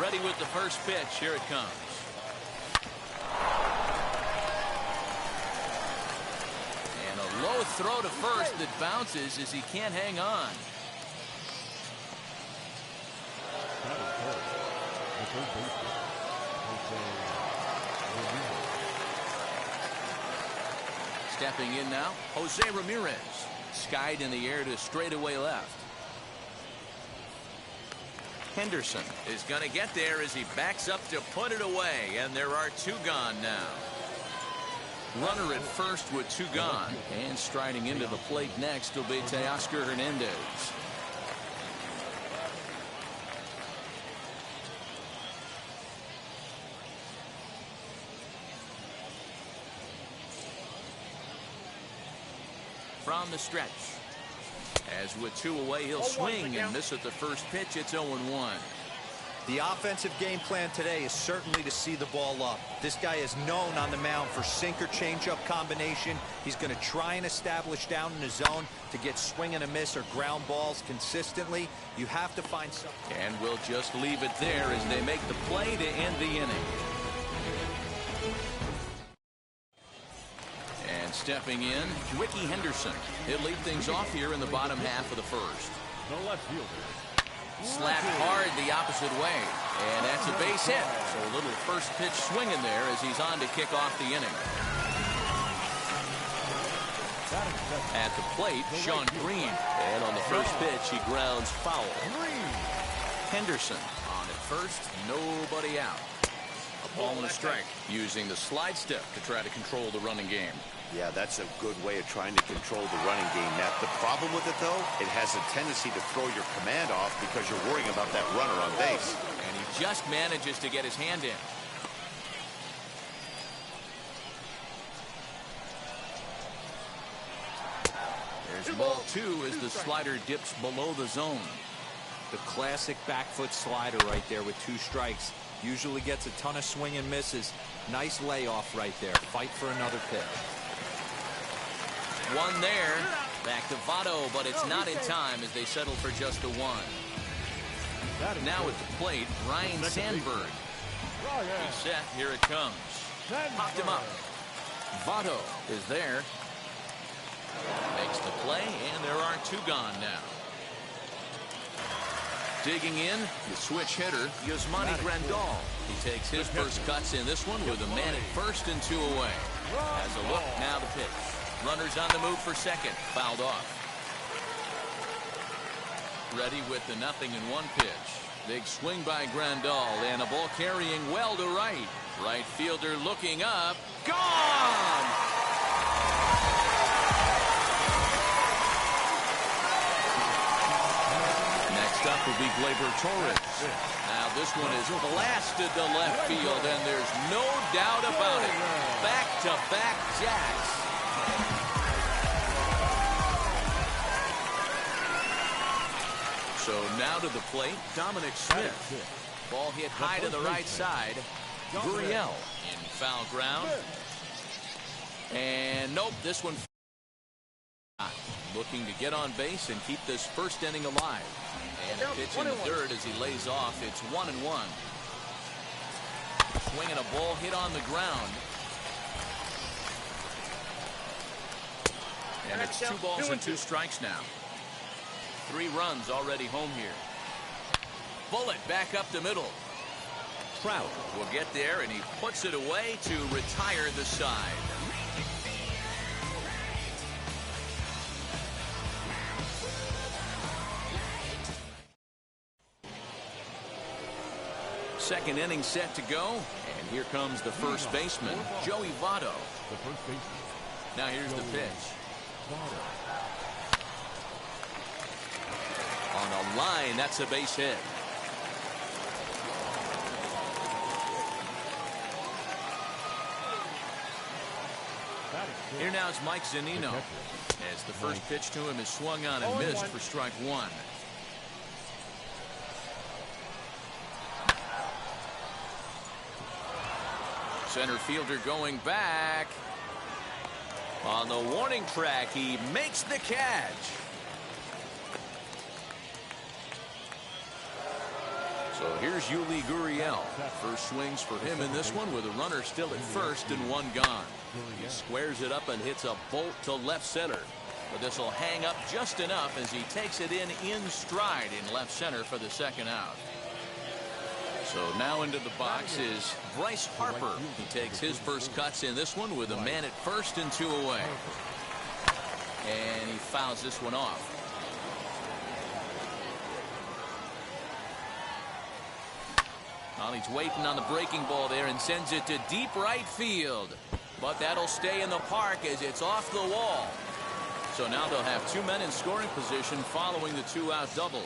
Ready with the first pitch. Here it comes. And a low throw to first that bounces as he can't hang on. Stepping in now, Jose Ramirez. Skied in the air to straightaway left. Henderson is going to get there as he backs up to put it away, and there are two gone now. Runner at first with two gone, and striding into the plate next will be Teoscar Hernandez. From the stretch. As with two away, he'll swing and miss at the first pitch. It's 0-1. The offensive game plan today is certainly to see the ball up. This guy is known on the mound for sinker changeup combination. He's going to try and establish down in the zone to get swing and a miss or ground balls consistently. You have to find something. And we'll just leave it there as they make the play to end the inning. And stepping in, Ricky Henderson. He'll lead things off here in the bottom half of the first. The left fielder. Slapped hard the opposite way, and that's a base hit. So a little first pitch swinging there as he's on to kick off the inning. At the plate, Sean Green, and on the first pitch he grounds foul. Henderson on at first, nobody out. A ball and a strike, using the slide step to try to control the running game. Yeah, that's a good way of trying to control the running game, Matt. The problem with it, though, it has a tendency to throw your command off because you're worrying about that runner on base. And he just manages to get his hand in. There's ball two as the slider dips below the zone. The classic back foot slider right there with 2 strikes. Usually gets a ton of swing and misses. Nice layoff right there. Fight for another pitch. One there. Back to Votto, but it's not in time as they settle for just the 1. Now at the plate, Ryan Sandberg. He's set. Here it comes. Popped him up. Votto is there. Makes the play, and there are 2 gone now. Digging in, the switch hitter, Yasmani Grandal. He takes his first cuts in this one with a man at first and 2 away. Has a look, now the pitch. Runners on the move for second. Fouled off. Ready with the 0-1 pitch. Big swing by Grandal, and a ball carrying well to right. Right fielder looking up. Gone! Next up will be Gleyber Torres. Now this one is blasted to left field, and there's no doubt about it. Back-to-back jacks. So now to the plate, Dominic Smith. Ball hit high to the right side. Gurriel in foul ground. And nope, this one looking to get on base and keep this first inning alive. And a pitch in the third as he lays off. It's 1-1. Swinging a ball hit on the ground. And it's 2 balls and 2 strikes now. 3 runs already home here. Bullet back up the middle. Trout will get there, and he puts it away to retire the side. Second inning set to go, and here comes the first baseman, Joey Votto. The first baseman. Now here's the pitch. On a line, that's a base hit. Here now is Mike Zunino, as the first pitch to him is swung on and missed for strike 1. Center fielder going back. On the warning track, he makes the catch. So here's Yuli Gurriel. First swings for him in this one with a runner still at first and 1 gone. He squares it up and hits a bolt to left center. But this will hang up just enough as he takes it in stride in left center for the second out. So now into the box is Bryce Harper. He takes his first cuts in this one with a man at first and 2 away. And he fouls this one off. Well, he's waiting on the breaking ball there and sends it to deep right field. But that'll stay in the park as it's off the wall. So now they'll have 2 men in scoring position following the 2-out double.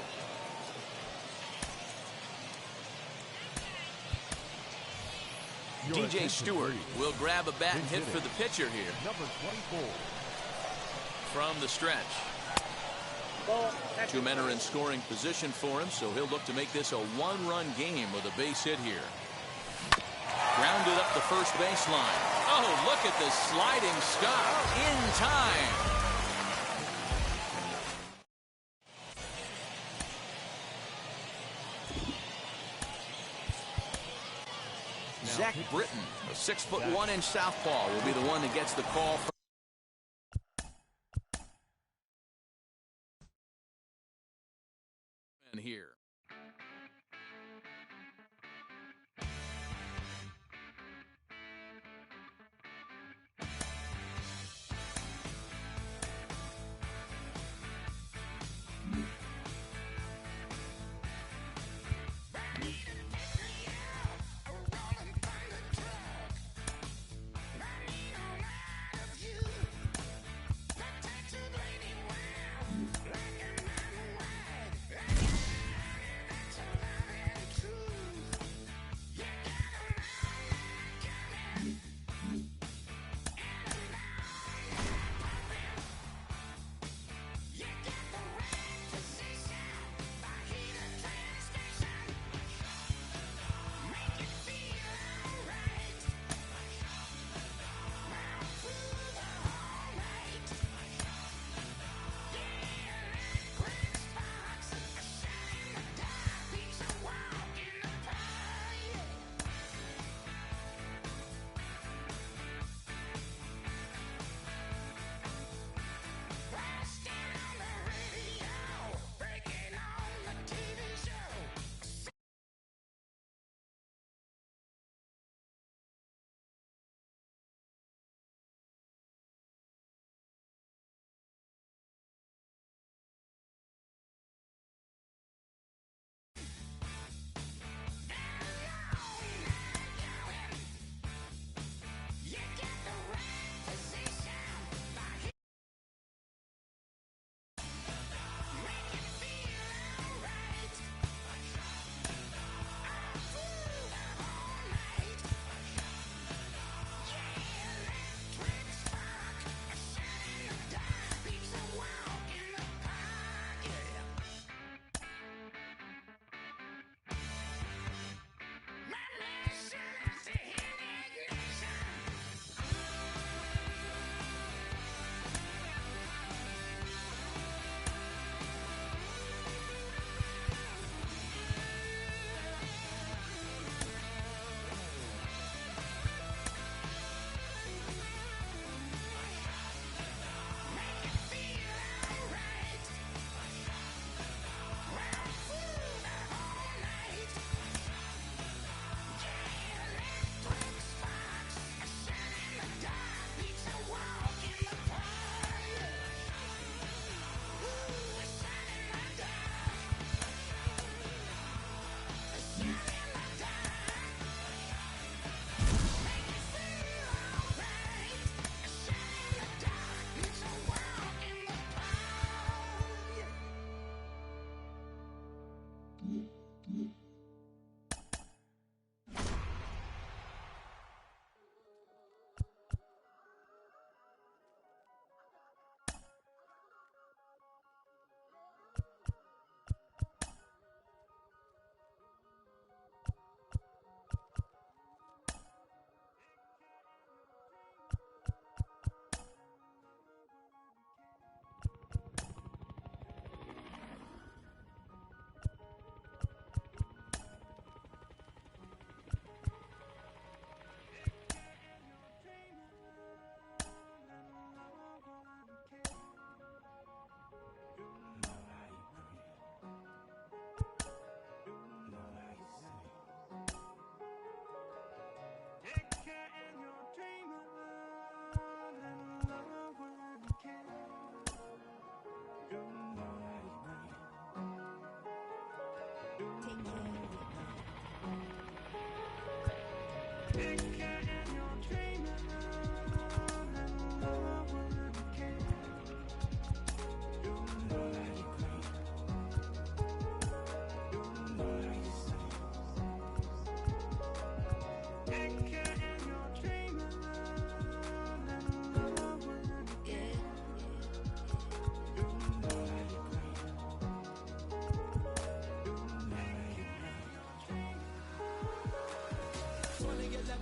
DJ Stewart will grab a bat and hit for the pitcher here. Number 24. From the stretch. 2 men are in scoring position for him, so he'll look to make this a 1-run game with a base hit here. Grounded up the first baseline. Oh, look at the sliding stop in time. Zach Britton, a 6'1" southpaw, will be the one that gets the call from here.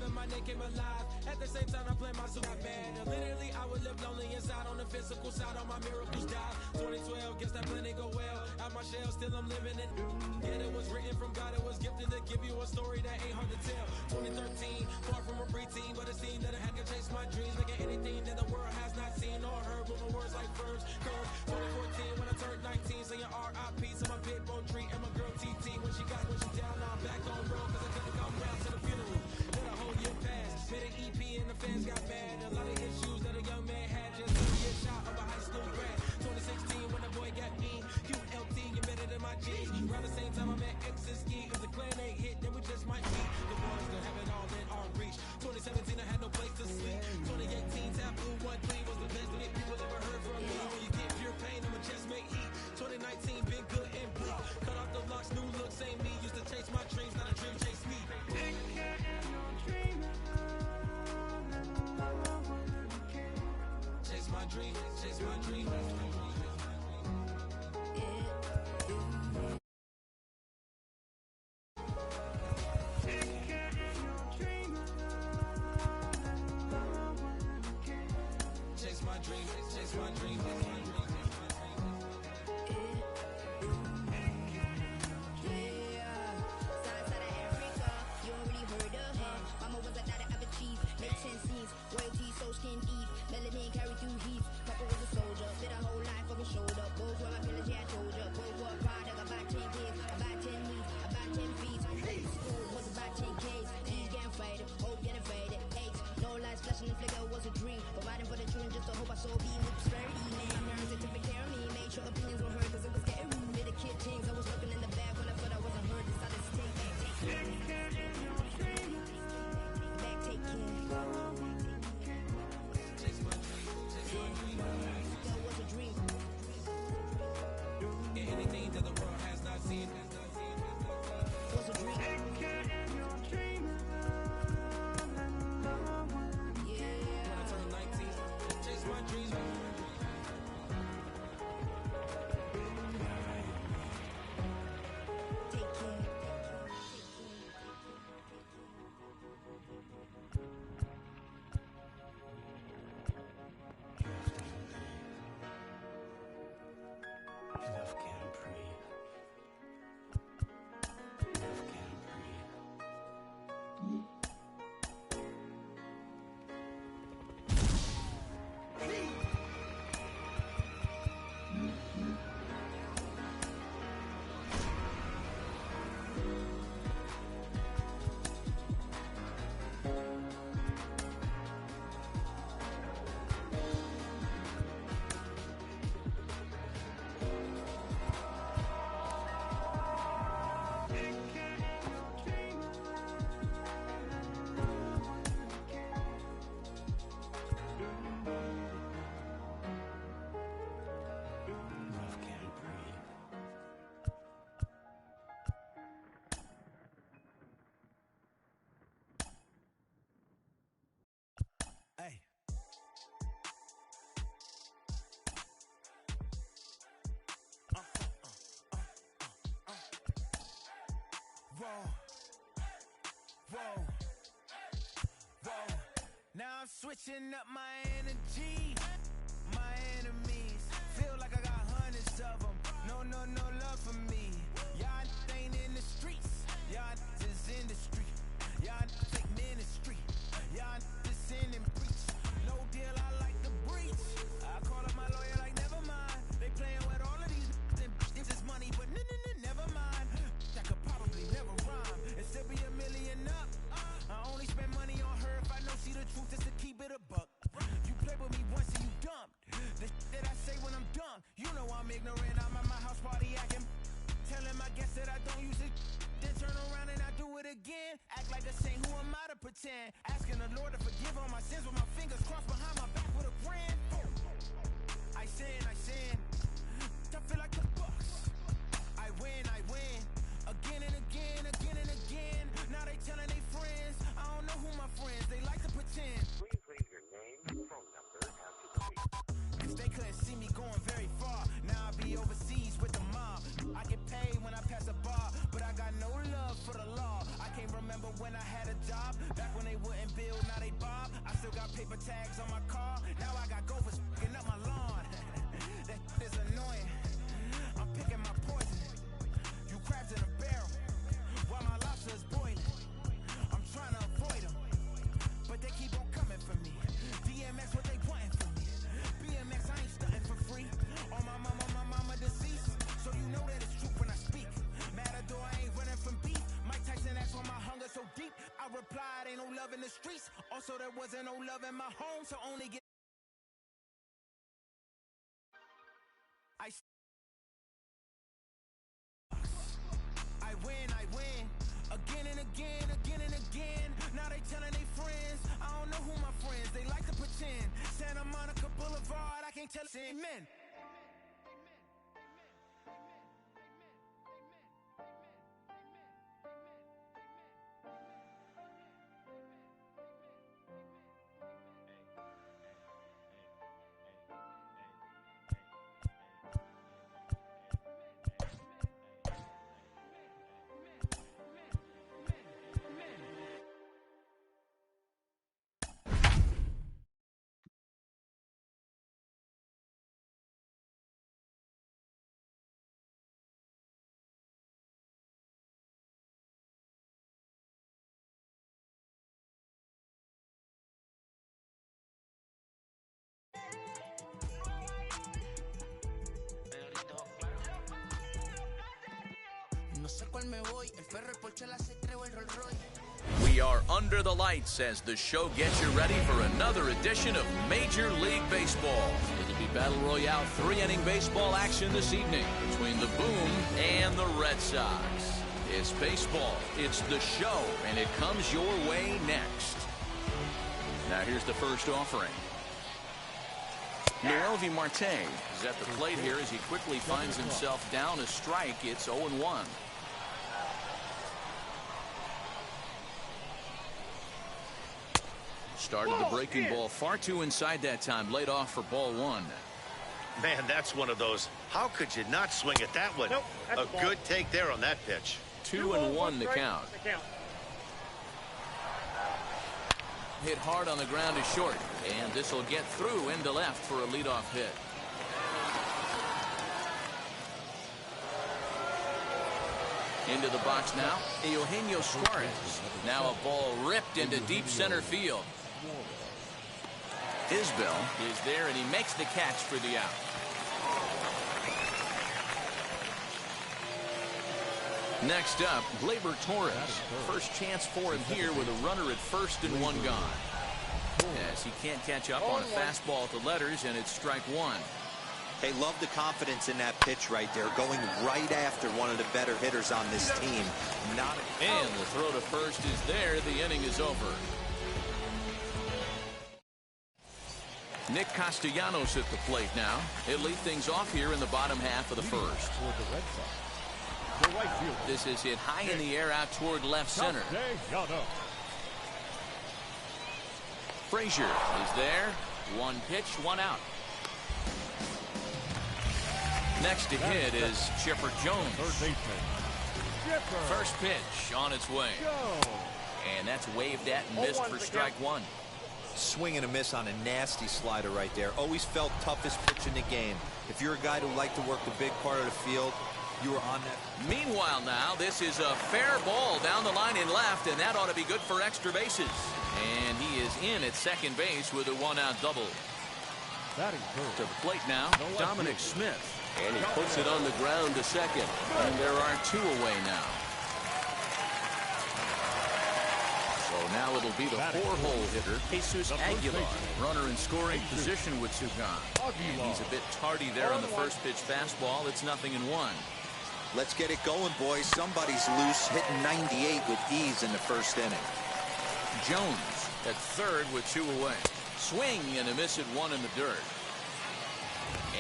My name came alive. At the same time, I play my suit got bad. And literally, I would live lonely inside. On the physical side, on my miracles die. 2012, guess that plenty go well. Out my shell, still I'm living in. Yet it was written from God, it was gifted to give you a story that ain't hard to tell. 2013, far from a preteen, but it seemed that I had to chase my dreams. Making anything that the world has not seen or heard. With my words like verbs, curves. 2014, when I turned 19, singing R.I.P. to my pit bone tree and my girl TT. When she down, now I'm back on road, cause I couldn't come round to the funeral. Then a whole year passed, made an EP and the fans got mad. A lot of issues that a young man had, just 30 years shot of a high school grad. 2016, when the boy got me, QLT, you better than my G's. Around the same time I met X and Ski. If the clan ain't hit, then we just might be the ones that have it all in our reach. 2017, I had no place to sleep. 2018, Taboo 1-3 was the best that people ever heard from me. When you get pure pain, I'ma just make heat. 2019, been good and bleak. Cut off the locks, new look, same me. Used to chase my dreams, not a dream chase me. Chase my dream, chase my dream. Chase my dream, chase my dream. Skin deep, melanin carry through heat. Papa was a soldier, did a whole life on his shoulder. Both were my pillars, yeah, I told ya. Both were a product, about 10 kids, about 10 weeks, about 10 feet. School was about 10 Ks, D's getting faded, hope getting faded. Aches, no lights flashing, the flicker was a dream. Providing for the children just to hope I saw being with prosperity. Man, my parents had to take care of me, made sure opinions were heard, cause it was getting rude. Made a kid things, I was looking in the back when I thought I wasn't heard. Decided to take back, take care. Anything that the world has not seen was a dream. When I turned 19, chase my dreams. Take care. Love can't breathe. Love can't Hey. Whoa. Now I'm switching up my energy. My enemies feel like I got hundreds of them. No love for me. Y'all ain't in the streets. Y'all is in the street. Y'all take ministry. Y'all just sin and preach. No deal, I like the breach. I call up my lawyer like, never mind. They playing with all of these and this is money, but never mind. I could probably never rhyme and still be $1 million up. I only spend money on her if I know she the truth, just to keep it a buck. You play with me once and you dumped. The that I say when I'm done, you know I'm ignorant. I'm at my house party acting, telling my guests that I don't use it. Then turn around and I do it again. Act like a saint, who am I to pretend. Asking the Lord to forgive all my sins with my fingers crossed behind my back with a grin. I sin. I feel like the Bucks. I win. Again and again. Now they telling their friends. I don't know who my friends. They like to pretend. Please leave your name and phone number after the beep. Cause they couldn't see me going very far. Now I be overseas with the mob. I get paid when I pass a bar, but I got no love for the law. I can't remember when I had a job. Back when they wouldn't build, now they bob. I still got paper tags on my car. Now I got gophers f***ing up my lawn. That is annoying. I'm picking my poison. You crabs in a barrel while my lobster is boiling. I'm trying to avoid them, but they keep on coming for me. DMX, what they wanting from me? BMX, I ain't stunting for free. On my mama deceased, so you know that it's true when I speak. Matador, I ain't running from beef. Mike Tyson asked why my hunger so deep. I replied, ain't no love in the streets. Also, there wasn't no love in my home, so only get. I win. Again and again. Now they telling their friends. I don't know who my friends. They like to pretend. Santa Monica Boulevard, I can't tell it. Amen. We are under the lights as the show gets you ready for another edition of Major League Baseball. It'll be Battle Royale 3-inning baseball action this evening between the Boom and the Red Sox. It's baseball, it's the show, and it comes your way next. Now here's the first offering. Noelvi Marte is at the plate here as he quickly finds himself down a strike. It's 0-1. Started the breaking ball far too inside that time. Laid off for ball one. Man, that's one of those. How could you not swing at that one? Nope, a good take there on that pitch. 2-1 the count. Hit hard on the ground is short, and this will get through into left for a leadoff hit. Into the box now, Eugenio Suarez. Now a ball ripped into deep center field. Isbell is there, and he makes the catch for the out. Next up, Gleyber Torres. First chance for him here with a runner at first and one gone. Yes, he can't catch up on a fastball at the letters, and it's strike one. They love the confidence in that pitch right there, going right after one of the better hitters on this team. And the throw to first is there. The inning is over. Nick Castellanos at the plate now. He'll lead things off here in the bottom half of the first. This is hit high in the air out toward left center. Frazier is there. One pitch, one out. Next to hit is Chipper Jones. First pitch on its way. And that's waved at and missed for strike one. Swing and a miss on a nasty slider right there. Always felt toughest pitch in the game. If you're a guy who liked to work the big part of the field, you were on that. Meanwhile now, this is a fair ball down the line in left, and that ought to be good for extra bases. And he is in at second base with a one-out double. To the plate now, Dominic Smith. And he puts it on the ground to second. And there are two away now. So now it'll be the four-hole hitter, Jesus Aguilar. Runner in scoring position with Sugan. And he's a bit tardy there on the first pitch fastball. It's 0-1. Let's get it going, boys. Somebody's loose, hitting 98 with ease in the first inning. Jones at third with 2 away. Swing and a miss at 1 in the dirt.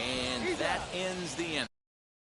And that ends the inning.